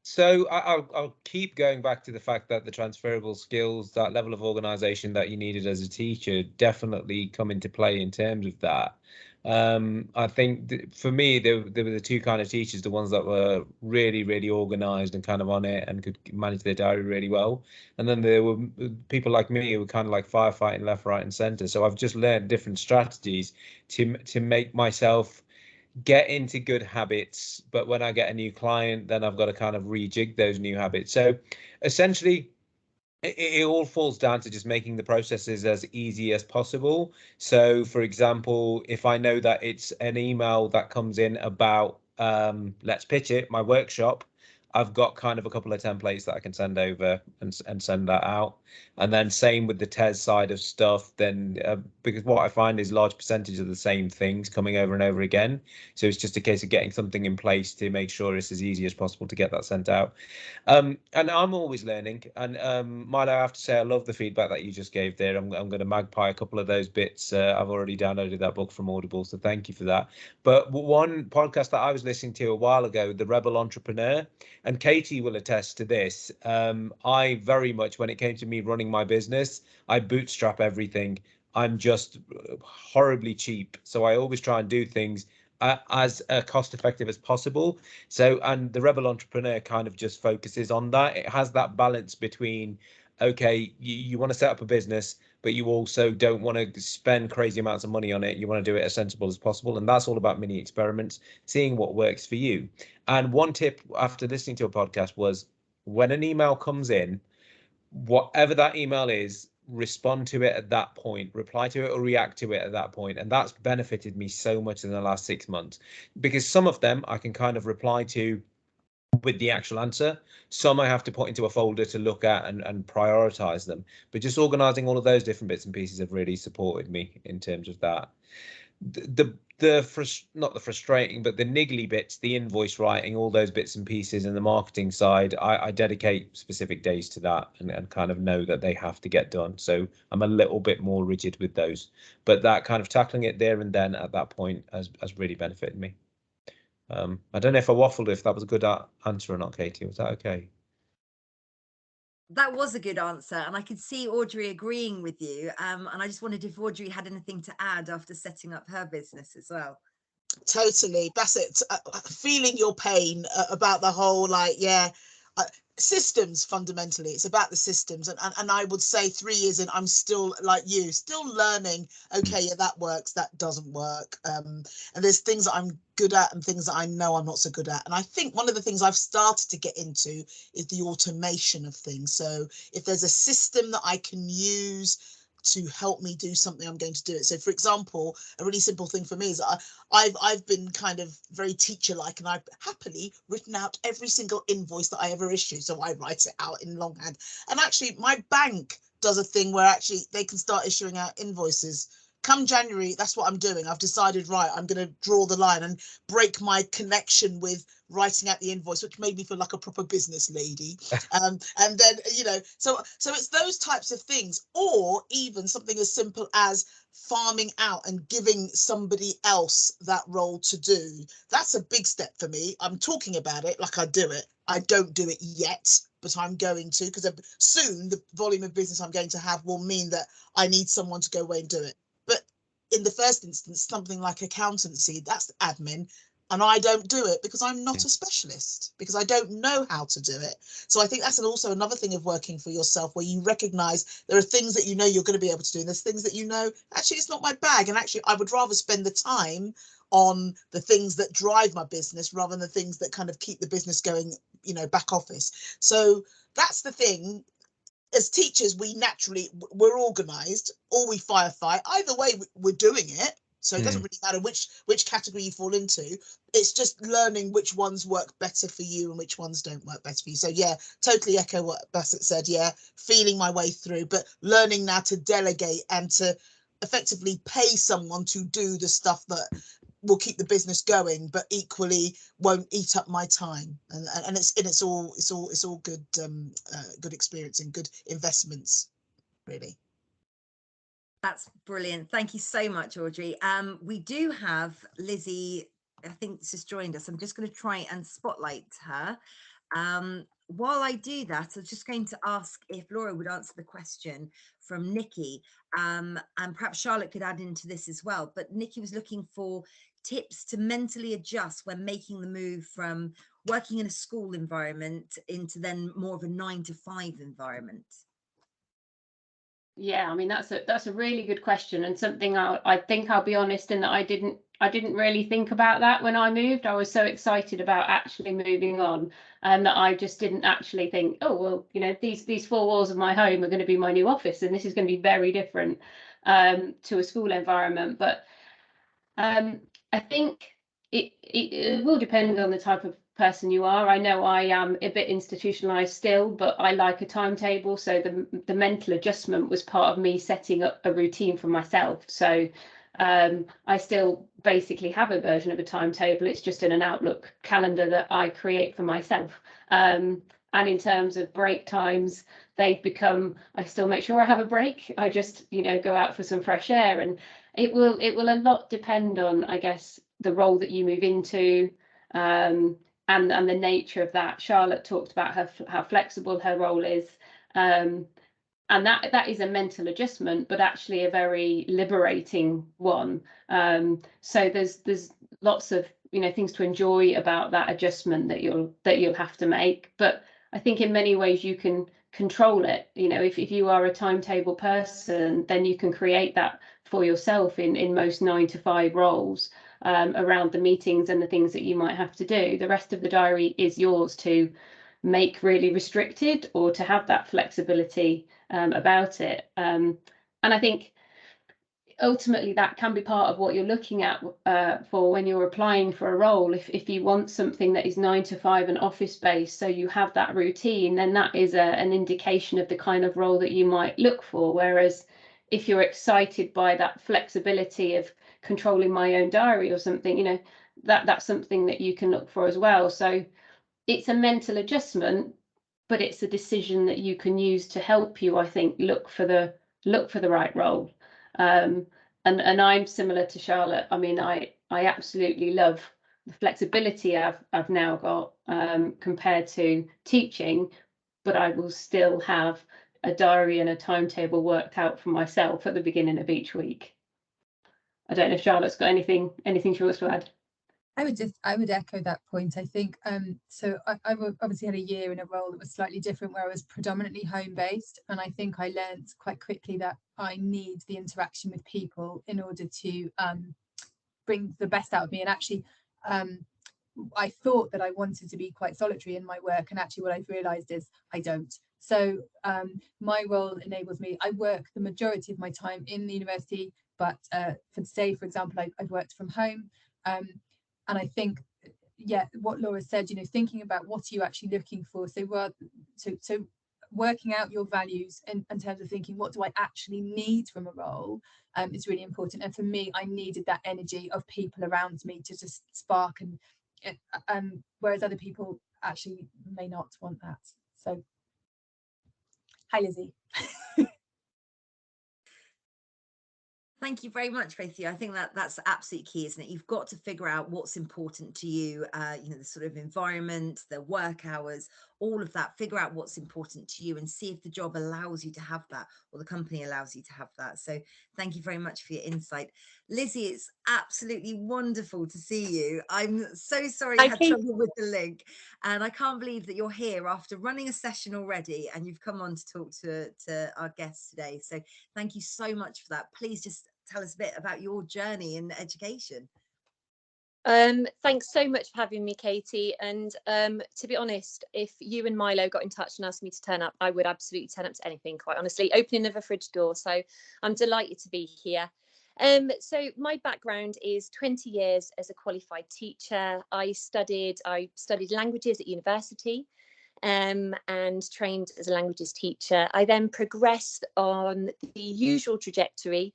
Speaker 1: So I'll keep going back to the fact that the transferable skills, that level of organization that you needed as a teacher, definitely come into play in terms of that. I think for me, there were the two kind of teachers, the ones that were really, really organized and kind of on it and could manage their diary really well. And then there were people like me who were kind of like firefighting left, right, and center. So I've just learned different strategies to make myself get into good habits, but when I get a new client, then I've got to kind of rejig those new habits. So essentially, it all falls down to just making the processes as easy as possible. So for example, if I know that it's an email that comes in about let's pitch it, my workshop, I've got kind of a couple of templates that I can send over and send that out. And then same with the TES side of stuff, then because what I find is large percentage of the same things coming over and over again. So it's just a case of getting something in place to make sure it's as easy as possible to get that sent out. And I'm always learning. And Milo, I have to say, I love the feedback that you just gave there. I'm going to magpie a couple of those bits. I've already downloaded that book from Audible, so thank you for that. But one podcast that I was listening to a while ago, The Rebel Entrepreneur, and Katie will attest to this. I very much, when it came to me running my business, I bootstrap everything. I'm just horribly cheap. So I always try and do things as cost effective as possible. So, and the Rebel Entrepreneur kind of just focuses on that. It has that balance between, okay, you want to set up a business, but you also don't want to spend crazy amounts of money on it. You want to do it as sensible as possible. And that's all about mini experiments, seeing what works for you. And one tip after listening to a podcast was when an email comes in, whatever that email is, respond to it at that point, reply to it or react to it at that point. And that's benefited me so much in the last 6 months, because some of them I can kind of reply to with the actual answer. Some I have to put into a folder to look at and prioritize them. But just organizing all of those different bits and pieces have really supported me in terms of that. Not the frustrating, but the niggly bits, the invoice writing, all those bits and pieces, and the marketing side, I dedicate specific days to that and kind of know that they have to get done. So I'm a little bit more rigid with those, but that kind of tackling it there and then at that point has really benefited me. I don't know if I waffled, if that was a good answer or not, Katie. Was that okay?
Speaker 2: That was a good answer, and I could see Audrey agreeing with you. And I just wondered if Audrey had anything to add after setting up her business as well.
Speaker 5: Totally, Bassett, feeling your pain about the whole, like, systems. Fundamentally, it's about the systems, and I would say 3 years in, I'm still like you, still learning. Okay, yeah, that works, that doesn't work, and there's things that I'm good at and things that I know I'm not so good at. And I think one of the things I've started to get into is the automation of things. So if there's a system that I can use to help me do something, I'm going to do it. So for example, a really simple thing for me is I've been kind of very teacher-like, and I've happily written out every single invoice that I ever issue. So I write it out in longhand. And actually my bank does a thing where actually they can start issuing out invoices. Come January, that's what I'm doing. I've decided, right, I'm going to draw the line and break my connection with writing out the invoice, which made me feel like a proper business lady. And then, so it's those types of things, or even something as simple as farming out and giving somebody else that role to do. That's a big step for me. I'm talking about it like I do it. I don't do it yet, but I'm going to, because soon the volume of business I'm going to have will mean that I need someone to go away and do it. But in the first instance, something like accountancy, that's admin. And I don't do it because I'm not a specialist, because I don't know how to do it. So I think that's also another thing of working for yourself, where you recognize there are things that you know you're going to be able to do, and there's things that you know, actually, it's not my bag. And actually, I would rather spend the time on the things that drive my business rather than the things that kind of keep the business going, back office. So that's the thing. As teachers, we're organized, or we firefight. Either way, we're doing it. So it doesn't really matter which category you fall into. It's just learning which ones work better for you and which ones don't work better for you. So yeah, totally echo what Bassett said. Yeah, feeling my way through, but learning now to delegate and to effectively pay someone to do the stuff that will keep the business going, but equally won't eat up my time. And it's all good, good experience and good investments, really.
Speaker 2: That's brilliant. Thank you so much, Audrey. We do have Lizzie, I think, just joined us. I'm just going to try and spotlight her. While I do that, I was just going to ask if Laura would answer the question from Nikki, and perhaps Charlotte could add into this as well. But Nikki was looking for tips to mentally adjust when making the move from working in a school environment into then more of a 9-to-5 environment.
Speaker 3: Yeah, I mean, that's a really good question, and something I think I'll be honest in that I didn't really think about that when I moved. I was so excited about actually moving on, and that I just didn't actually think, oh well, you know, these four walls of my home are going to be my new office, and this is going to be very different to a school environment. But I think it will depend on the type of person you are. I know I am a bit institutionalized still, but I like a timetable. So the mental adjustment was part of me setting up a routine for myself. So I still basically have a version of a timetable. It's just in an Outlook calendar that I create for myself. And in terms of break times, they've become, I still make sure I have a break. I just, you know, go out for some fresh air, and it will a lot depend on, I guess, the role that you move into, and the nature of that. Charlotte talked about how flexible her role is, and that is a mental adjustment, but actually a very liberating one. So there's lots of, you know, things to enjoy about that adjustment that you'll have to make. But I think in many ways you can control it. You know, if you are a timetable person, then you can create that for yourself in most 9-to-5 roles, around the meetings and the things that you might have to do. The rest of the diary is yours to make really restricted, or to have that flexibility about it. And I think ultimately that can be part of what you're looking at for when you're applying for a role. If you want something that is 9-to-5 and office based, so you have that routine, then that is an indication of the kind of role that you might look for. Whereas if you're excited by that flexibility of controlling my own diary or something, you know, that's something that you can look for as well. So it's a mental adjustment, but it's a decision that you can use to help you, I think, look for the right role. And I'm similar to Charlotte. I mean, I absolutely love the flexibility I've now got compared to teaching, but I will still have a diary and a timetable worked out for myself at the beginning of each week. I don't know if Charlotte's got anything she wants to add.
Speaker 6: I would echo that point. I think so I've obviously had a year in a role that was slightly different, where I was predominantly home based, and I think I learned quite quickly that I need the interaction with people in order to bring the best out of me. And actually I thought that I wanted to be quite solitary in my work, and actually what I've realized is I don't. So my role enables me, I work the majority of my time in the university, but for today, for example, I've worked from home. And I think, yeah, what Laura said, you know, thinking about what are you actually looking for. So working out your values in terms of thinking, what do I actually need from a role, is really important. And for me, I needed that energy of people around me to just spark, and whereas other people actually may not want that. So, hi, Lizzie.
Speaker 2: Thank you very much, both of you. I think that's absolutely key, isn't it? You've got to figure out what's important to you, you know, the sort of environment, the work hours, all of that. Figure out what's important to you and see if the job allows you to have that, or the company allows you to have that. So thank you very much for your insight. Lizzie, it's absolutely wonderful to see you. I'm so sorry I had trouble with the link, and I can't believe that you're here after running a session already and you've come on to talk to our guests today. So thank you so much for that. Please just tell us a bit about your journey in education.
Speaker 7: Thanks so much for having me, Katie. And to be honest, if you and Milo got in touch and asked me to turn up, I would absolutely turn up to anything, quite honestly, opening of a fridge door. So I'm delighted to be here. So my background is 20 years as a qualified teacher. I studied languages at university, and trained as a languages teacher. I then progressed on the usual trajectory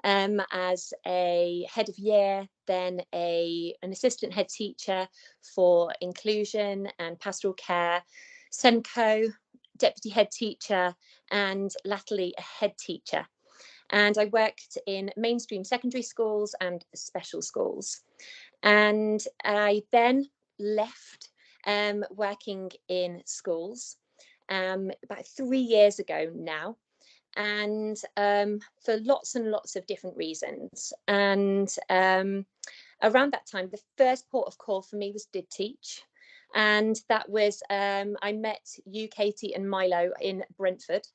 Speaker 7: as a head of year, then an assistant head teacher for inclusion and pastoral care, SENCO, deputy head teacher, and latterly a head teacher. And I worked in mainstream secondary schools and special schools. And I then left working in schools about 3 years ago now, and for lots and lots of different reasons. And around that time, the first port of call for me was Did Teach. And that was, I met you, Katie, and Milo in Brentford,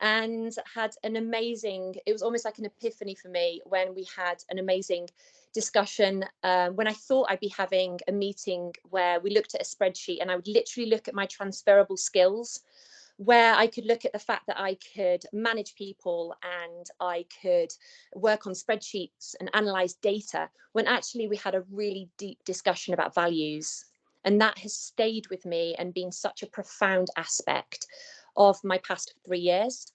Speaker 7: and had an amazing, it was almost like an epiphany for me when we had an amazing discussion, when I thought I'd be having a meeting where we looked at a spreadsheet, and I would literally look at my transferable skills, where I could look at the fact that I could manage people and I could work on spreadsheets and analyze data, when actually we had a really deep discussion about values. And that has stayed with me and been such a profound aspect of my past 3 years.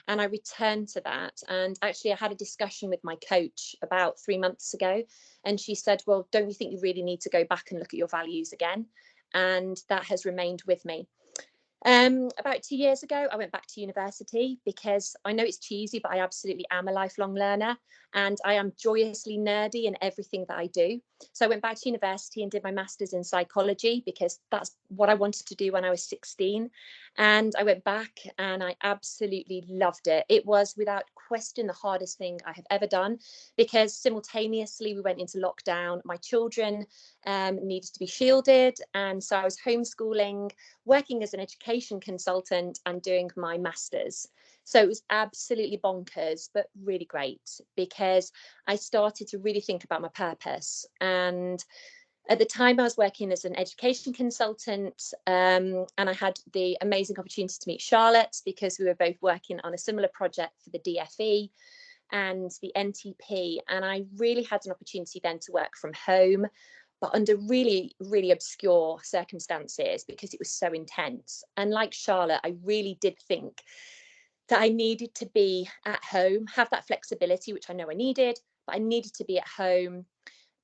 Speaker 7: And I returned to that. And actually, I had a discussion with my coach about 3 months ago. And she said, well, don't you think you really need to go back and look at your values again? And that has remained with me. About 2 years ago, I went back to university because I know it's cheesy, but I absolutely am a lifelong learner, and I am joyously nerdy in everything that I do. So I went back to university and did my master's in psychology because that's what I wanted to do when I was 16. And I went back and I absolutely loved it. It was without question the hardest thing I have ever done, because simultaneously we went into lockdown. My children needed to be shielded, and so I was homeschooling, working as an education consultant, and doing my master's. So it was absolutely bonkers, but really great, because I started to really think about my purpose. And at the time I was working as an education consultant, and I had the amazing opportunity to meet Charlotte, because we were both working on a similar project for the DFE and the NTP. And I really had an opportunity then to work from home, but under really, really obscure circumstances, because it was so intense. And like Charlotte, I really did think that I needed to be at home, have that flexibility, which I know I needed, but I needed to be at home.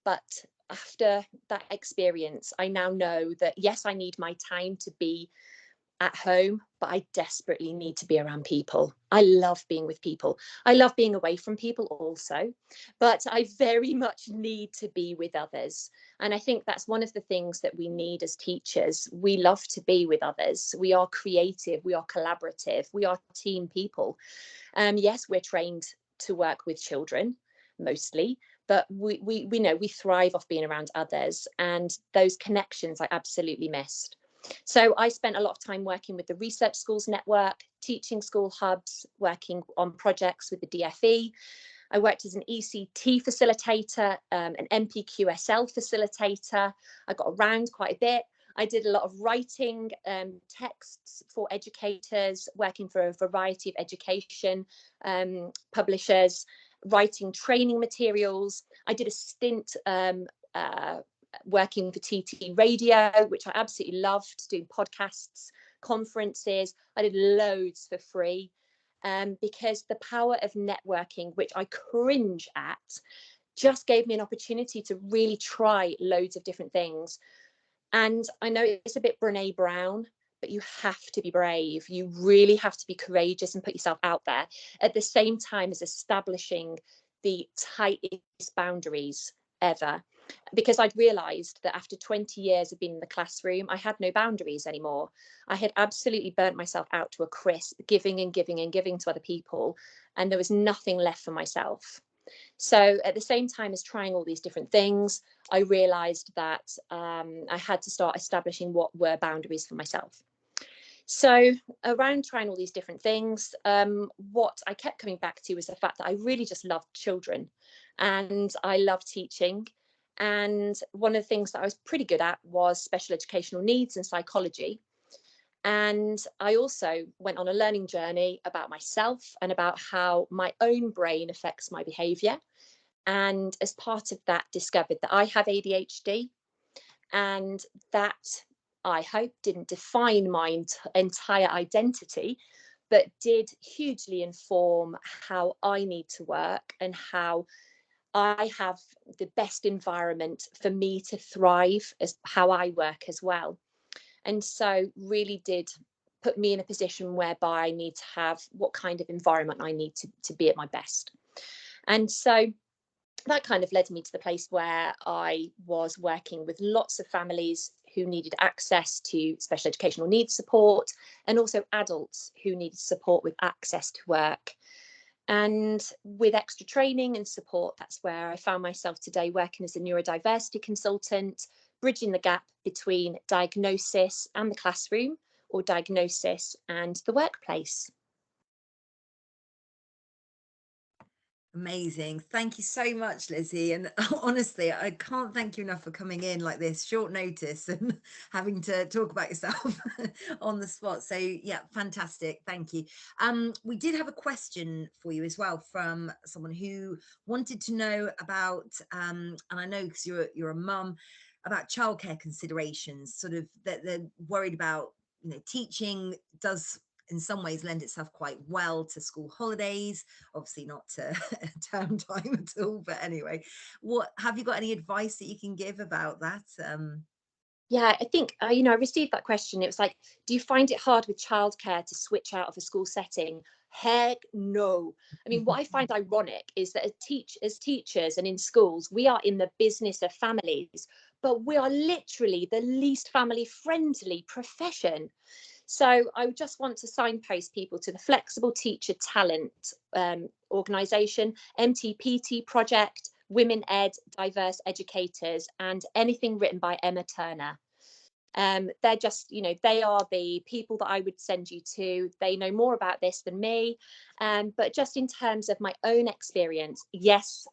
Speaker 7: But after that experience, I now know that, yes, I need my time to be at home, but I desperately need to be around people. I love being with people. I love being away from people also, but I very much need to be with others. And I think that's one of the things that we need as teachers. We love to be with others. We are creative, we are collaborative, we are team people. Yes, we're trained to work with children mostly, but we know we thrive off being around others, and those connections I absolutely missed. So I spent a lot of time working with the Research Schools Network, teaching school hubs, working on projects with the DFE. I worked as an ECT facilitator, an MPQSL facilitator. I got around quite a bit. I did a lot of writing texts for educators, working for a variety of education publishers, writing training materials. I did a stint working for TT Radio, which I absolutely loved, doing podcasts, conferences. I did loads for free, because the power of networking, which I cringe at, just gave me an opportunity to really try loads of different things. And I know it's a bit Brene Brown, but you have to be brave. You really have to be courageous and put yourself out there, at the same time as establishing the tightest boundaries ever. Because I'd realised that after 20 years of being in the classroom, I had no boundaries anymore. I had absolutely burnt myself out to a crisp, giving and giving and giving to other people, and there was nothing left for myself. So at the same time as trying all these different things, I realised that I had to start establishing what were boundaries for myself. So around trying all these different things, what I kept coming back to was the fact that I really just loved children, and I love teaching. And one of the things that I was pretty good at was special educational needs and psychology. And I also went on a learning journey about myself and about how my own brain affects my behaviour. And as part of that, discovered that I have ADHD, and that, I hope, didn't define my entire identity, but did hugely inform how I need to work and how I have the best environment for me to thrive, as how I work as well. And so really did put me in a position whereby I need to have what kind of environment I need to be at my best. And so that kind of led me to the place where I was working with lots of families who needed access to special educational needs support, and also adults who needed support with access to work. And with extra training and support, that's where I found myself today working as a neurodiversity consultant, bridging the gap between diagnosis and the classroom, or diagnosis and the workplace.
Speaker 2: Amazing. Thank you so much, Lizzie. And honestly, I can't thank you enough for coming in like this, short notice, and having to talk about yourself on the spot. So yeah, fantastic. Thank you. We did have a question for you as well from someone who wanted to know about, and I know because you're a mum, about childcare considerations, sort of that they're worried about, you know, teaching does in some ways lend itself quite well to school holidays, obviously not to term time at all, but anyway, what have you got any advice that you can give about that?
Speaker 7: Yeah, I think, you know, I received that question. It was like, do you find it hard with childcare to switch out of a school setting? Heck no. I mean, what I find ironic is that as teachers and in schools, we are in the business of families, but we are literally the least family friendly profession. So I just want to signpost people to the Flexible Teacher Talent organisation, MTPT project, Women Ed, Diverse Educators, and anything written by Emma Turner. They're just, you know, they are the people that I would send you to. They know more about this than me. But just in terms of my own experience, yes,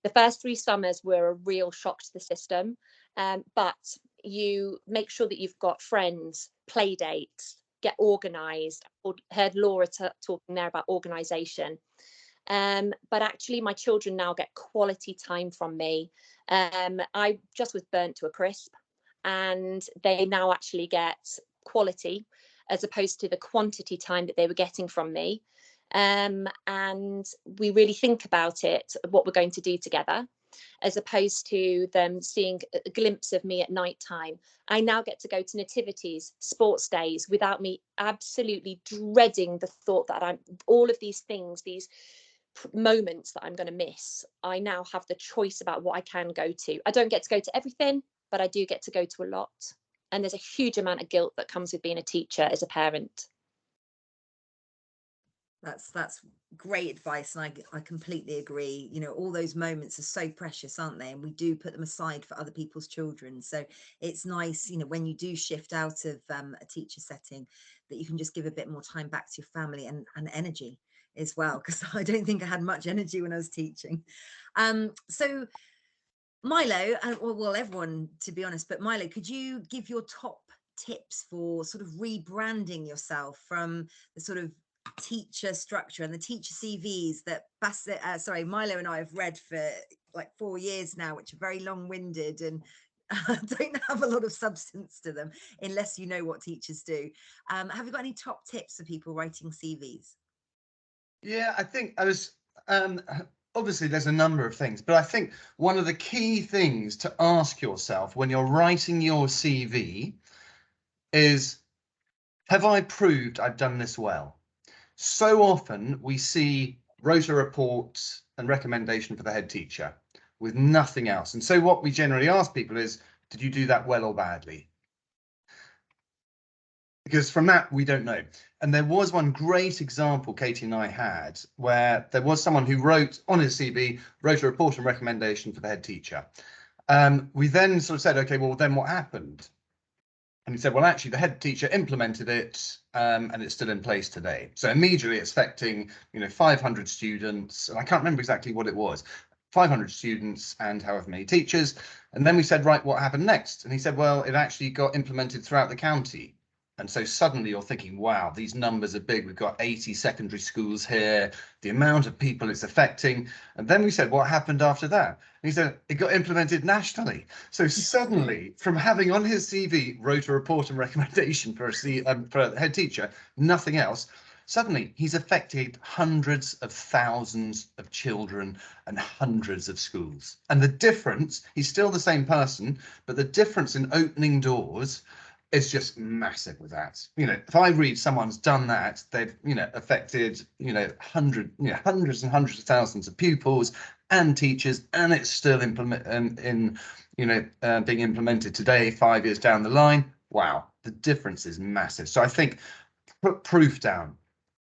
Speaker 7: the first 3 summers were a real shock to the system. But you make sure that you've got friends, play dates, get organised. Heard Laura talking there about organisation. But actually my children now get quality time from me. I just was burnt to a crisp, and they now actually get quality as opposed to the quantity time that they were getting from me. And we really think about it, what we're going to do together, as opposed to them seeing a glimpse of me at night time. I now get to go to nativities, sports days, without me absolutely dreading the thought that I'm all of these things, these moments that I'm going to miss. I now have the choice about what I can go to. I don't get to go to everything, but I do get to go to a lot. And there's a huge amount of guilt that comes with being a teacher as a parent.
Speaker 2: That's great advice, and I completely agree. You know, all those moments are so precious, aren't they? And we do put them aside for other people's children. So it's nice, you know, when you do shift out of a teacher setting, that you can just give a bit more time back to your family and energy as well, because I don't think I had much energy when I was teaching. So Milo, and well, everyone, to be honest, but Milo, could you give your top tips for sort of rebranding yourself from the sort of teacher structure and the teacher CVs that Milo and I have read for like 4 years now, which are very long-winded and don't have a lot of substance to them unless you know what teachers do. Have you got any top tips for people writing CVs?
Speaker 4: Yeah, I think I was obviously there's a number of things, but I think one of the key things to ask yourself when you're writing your CV is, have I proved I've done this well? So often we see rota reports and recommendation for the head teacher with nothing else. And so what we generally ask people is, did you do that well or badly? Because from that, we don't know. And there was one great example Katie and I had where there was someone who wrote on his CV, wrote a report and recommendation for the head teacher. We then sort of said, okay, well, then what happened? And he said, well, actually, the head teacher implemented it and it's still in place today. So immediately it's affecting, 500 students. And I can't remember exactly what it was. 500 students and however many teachers. And then we said, right, what happened next? And he said, well, it actually got implemented throughout the county. And so suddenly you're thinking, wow, these numbers are big. We've got 80 secondary schools here, the amount of people it's affecting. And then we said, what happened after that? And he said, it got implemented nationally. So suddenly, from having on his CV, wrote a report and recommendation for a head teacher, nothing else, suddenly he's affected hundreds of thousands of children and hundreds of schools. And the difference, he's still the same person, but the difference in opening doors it's just massive with that. You know, if I read someone's done that, they've, you know, affected, you know, hundreds and hundreds of thousands of pupils and teachers, and it's still being implemented today, 5 years down the line. Wow, the difference is massive. So I think put proof down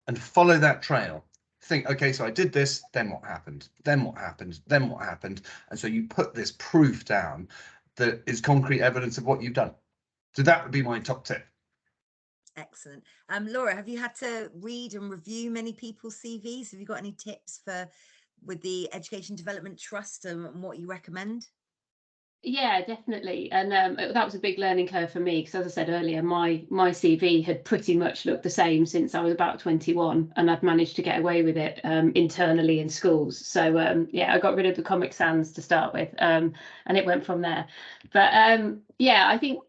Speaker 4: and follow that trail. Think, okay, so I did this, then what happened? Then what happened? Then what happened? And so you put this proof down that is concrete evidence of what you've done. So that would be my top tip.
Speaker 2: Excellent. Laura, have you had to read and review many people's CVs? Have you got any tips with the Education Development Trust and what you recommend?
Speaker 3: Yeah, definitely. And that was a big learning curve for me, because as I said earlier, my CV had pretty much looked the same since I was about 21, and I've managed to get away with it internally in schools. So yeah, I got rid of the Comic Sans to start with, and it went from there. But yeah, I think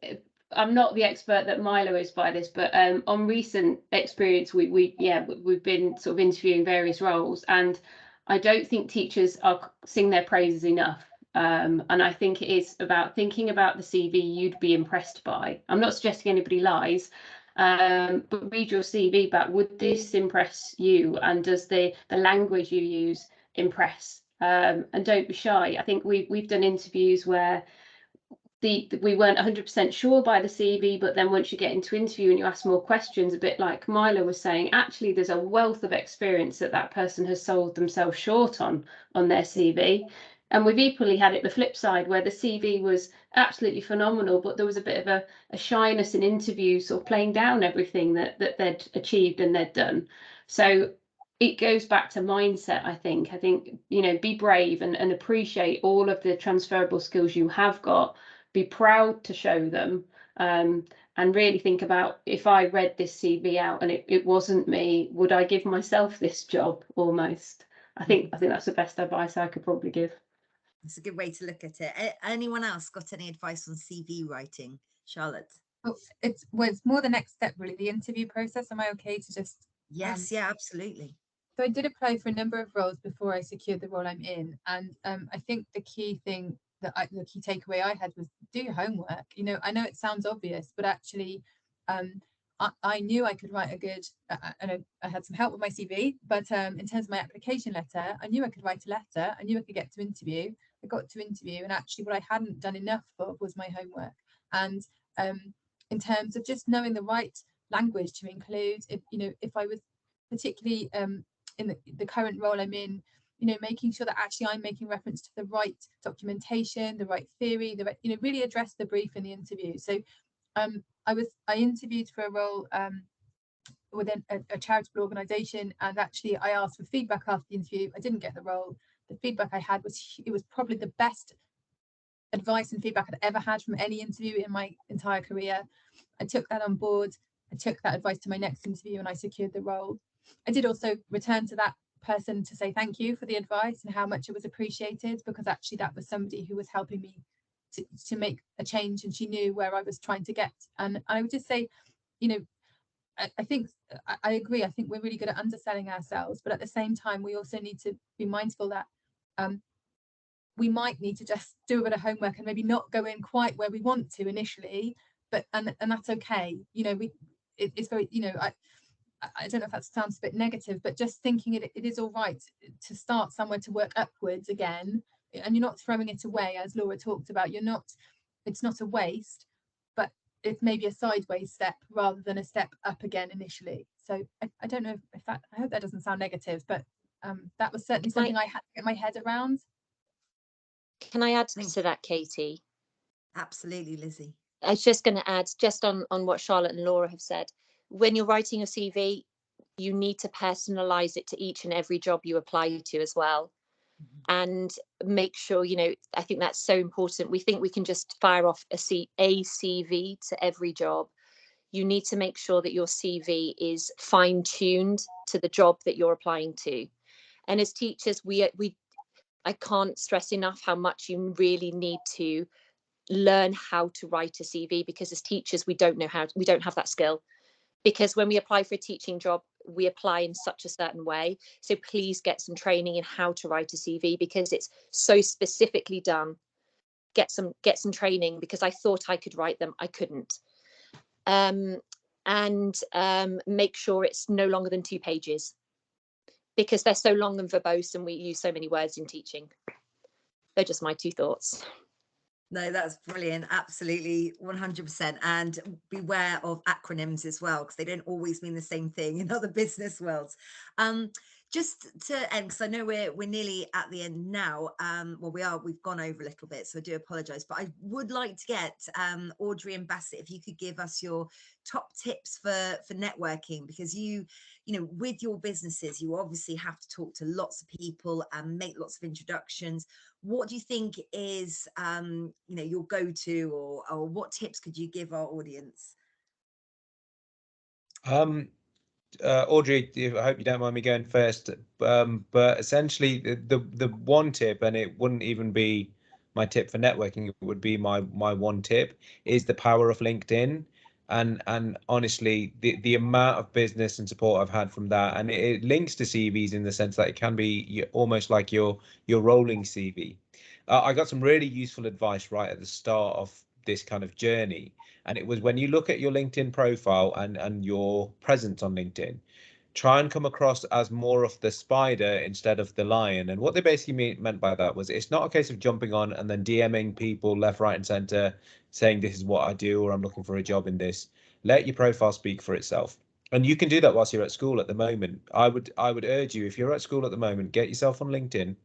Speaker 3: I'm not the expert that Milo is by this, but on recent experience, we've been sort of interviewing various roles, and I don't think teachers are sing their praises enough. And I think it is about thinking about the CV you'd be impressed by. I'm not suggesting anybody lies, but read your CV back. Would this impress you? And does the language you use impress? And don't be shy. I think we've done interviews where we weren't 100% sure by the CV, but then once you get into interview and you ask more questions, a bit like Milo was saying, actually there's a wealth of experience that person has sold themselves short on their CV. And we've equally had it the flip side, where the CV was absolutely phenomenal, but there was a bit of a shyness in interviews, sort of playing down everything that they'd achieved and they'd done. So it goes back to mindset, I think. I think, you know, be brave and appreciate all of the transferable skills you have got. Be proud to show them, and really think about, if I read this CV out and it wasn't me, would I give myself this job almost? I think that's the best advice I could probably give.
Speaker 2: It's a good way to look at it. Anyone else got any advice on CV writing? Charlotte?
Speaker 6: Oh, it's more the next step, really, the interview process. Am I okay to just?
Speaker 2: Yes, yeah, absolutely.
Speaker 6: So I did apply for a number of roles before I secured the role I'm in, and I think the key thing the key takeaway I had was do your homework. You know, I know it sounds obvious, but actually, I knew I could write a good. I had some help with my CV, but in terms of my application letter, I knew I could write a letter. I knew I could get to interview. I got to interview, and actually, what I hadn't done enough of was my homework. And in terms of just knowing the right language to include, if I was particularly in the current role I'm in, you know, making sure that actually I'm making reference to the right documentation, the right theory, really address the brief in the interview. So I interviewed for a role within a charitable organisation, and actually I asked for feedback after the interview. I didn't get the role. The feedback I had was probably the best advice and feedback I'd ever had from any interview in my entire career. I took that on board. I took that advice to my next interview and I secured the role. I did also return to that person to say thank you for the advice and how much it was appreciated, because actually that was somebody who was helping me to make a change, and she knew where I was trying to get. And I would just say, you know, I think I agree. I think we're really good at underselling ourselves, but at the same time, we also need to be mindful that we might need to just do a bit of homework and maybe not go in quite where we want to initially, but and that's okay. You know, it's very, you know, I don't know if that sounds a bit negative, but just thinking it is all right to start somewhere, to work upwards again, and you're not throwing it away, as Laura talked about. It's not a waste, but it's maybe a sideways step rather than a step up again initially. So I don't know if that, I hope that doesn't sound negative, but that was certainly something I had to get my head around.
Speaker 7: Can I add to that, Katie?
Speaker 2: Absolutely, Lizzie.
Speaker 7: I was just going to add, just on what Charlotte and Laura have said, when you're writing a CV, you need to personalize it to each and every job you apply to as well. And make sure, you know, I think that's so important. We think we can just fire off a CV to every job. You need to make sure that your CV is fine-tuned to the job that you're applying to. And as teachers, I can't stress enough how much you really need to learn how to write a CV, because as teachers, we don't have that skill. Because when we apply for a teaching job, we apply in such a certain way. So please get some training in how to write a CV, because it's so specifically done. Get some training, because I thought I could write them. I couldn't. and make sure it's no longer than 2 pages, because they're so long and verbose and we use so many words in teaching. They're just my 2 thoughts.
Speaker 2: No, that's brilliant. Absolutely, 100%. And beware of acronyms as well, because they don't always mean the same thing in other business worlds. Just to end, because I know we're nearly at the end now. Well, we've gone over a little bit, so I do apologize. But I would like to get Audrey and Bassett, if you could give us your top tips for networking, because you know, with your businesses, you obviously have to talk to lots of people and make lots of introductions. What do you think is, you know, your go-to, or what tips could you give our audience?
Speaker 1: Audrey, I hope you don't mind me going first. But essentially, the one tip, and it wouldn't even be my tip for networking, it would be my one tip, is the power of LinkedIn. And honestly, the amount of business and support I've had from that, and it links to CVs in the sense that it can be almost like your rolling CV. I got some really useful advice right at the start of this kind of journey, and it was, when you look at your LinkedIn profile and your presence on LinkedIn, try and come across as more of the spider instead of the lion. And what they basically meant by that was, it's not a case of jumping on and then DMing people left, right, and center saying this is what I do, or I'm looking for a job in this. Let your profile speak for itself. And you can do that whilst you're at school at the moment. I would urge you, if you're at school at the moment, get yourself on LinkedIn.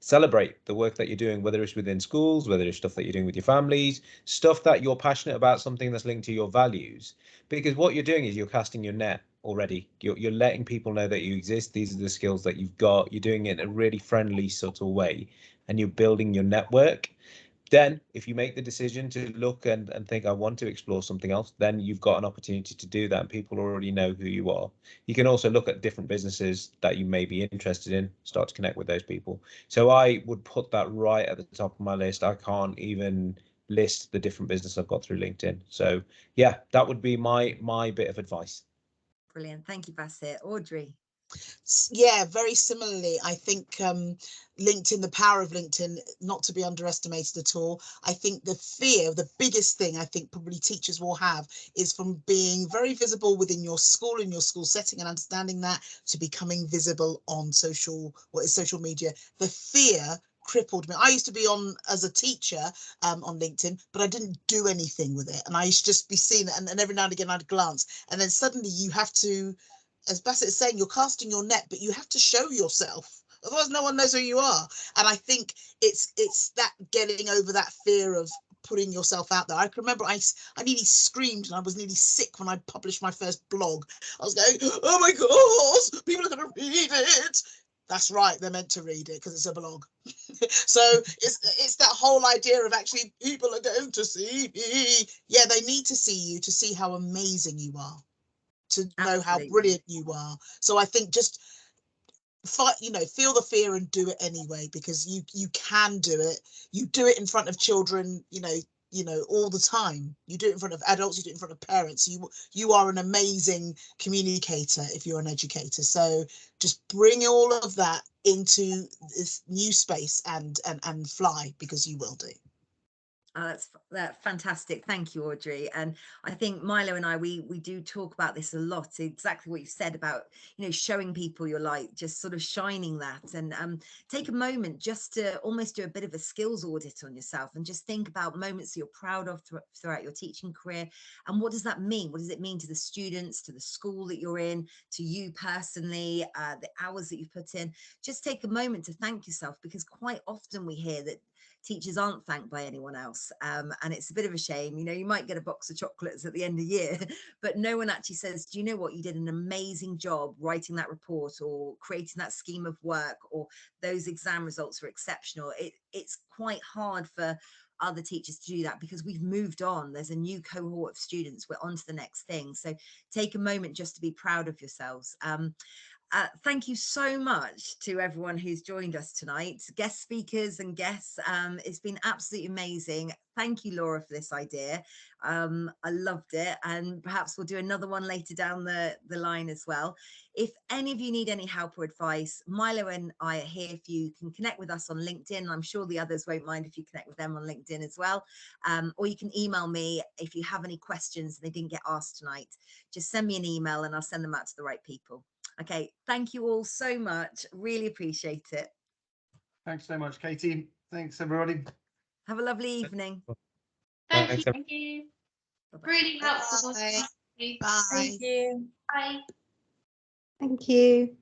Speaker 1: Celebrate the work that you're doing, whether it's within schools, whether it's stuff that you're doing with your families, stuff that you're passionate about, something that's linked to your values. Because what you're doing is you're casting your net already. You're letting people know that you exist. These are the skills that you've got. You're doing it in a really friendly, subtle way, and you're building your network. Then if you make the decision to look and think, I want to explore something else, then you've got an opportunity to do that, and people already know who you are. You can also look at different businesses that you may be interested in, start to connect with those people. So I would put that right at the top of my list. I can't even list the different business I've got through LinkedIn. So yeah, that would be my bit of advice.
Speaker 2: Brilliant. Thank you, Bassett. Audrey?
Speaker 5: Yeah, very similarly, I think LinkedIn, the power of LinkedIn, not to be underestimated at all. I think the biggest thing I think probably teachers will have is from being very visible within your school, in your school setting, and understanding that, to becoming visible on social media. The fear crippled me. I used to be on as a teacher on LinkedIn, but I didn't do anything with it. And I used to just be seen, and every now and again I'd glance. And then suddenly you have to, as Bassett is saying, you're casting your net, but you have to show yourself. Otherwise, no one knows who you are. And I think it's that getting over that fear of putting yourself out there. I can remember I nearly screamed, and I was nearly sick when I published my first blog. I was going, oh my gosh, people are going to read it. That's right, they're meant to read it because it's a blog. So it's that whole idea of actually people are going to see me. Yeah, they need to see you to see how amazing you are, to know how brilliant you are. So I think just feel the fear and do it anyway, because you can do it. You do it in front of children, all the time. You do it in front of adults, you do it in front of parents. You are an amazing communicator if you're an educator. So just bring all of that into this new space and fly, because you will do.
Speaker 2: That's fantastic. Thank you, Audrey. And I think Milo and I, we do talk about this a lot. Exactly what you've said about, showing people your light, just sort of shining that, and take a moment just to almost do a bit of a skills audit on yourself, and just think about moments that you're proud of throughout your teaching career. And what does that mean? What does it mean to the students, to the school that you're in, to you personally, the hours that you put in? Just take a moment to thank yourself, because quite often we hear that teachers aren't thanked by anyone else, and it's a bit of a shame. You might get a box of chocolates at the end of the year, but no one actually says, do you know what, you did an amazing job writing that report, or creating that scheme of work, or those exam results were exceptional. It's quite hard for other teachers to do that, because we've moved on. There's a new cohort of students, we're on to the next thing. So take a moment just to be proud of yourselves. Thank you so much to everyone who's joined us tonight, guest speakers and guests. It's been absolutely amazing. Thank you, Laura, for this idea. I loved it, and perhaps we'll do another one later down the line as well. If any of you need any help or advice, Milo and I are here. If you can connect with us on LinkedIn, I'm sure the others won't mind if you connect with them on LinkedIn as well. Or you can email me if you have any questions and they didn't get asked tonight. Just send me an email and I'll send them out to the right people. Okay, thank you all so much. Really appreciate it.
Speaker 4: Thanks so much, Katie. Thanks, everybody.
Speaker 2: Have a lovely evening.
Speaker 1: Thanks,
Speaker 3: Thank you.
Speaker 2: Bye-bye.
Speaker 3: Really helpful.
Speaker 5: Bye.
Speaker 3: Thank you.
Speaker 5: Bye.
Speaker 6: Thank you.
Speaker 3: Bye.
Speaker 8: Thank you.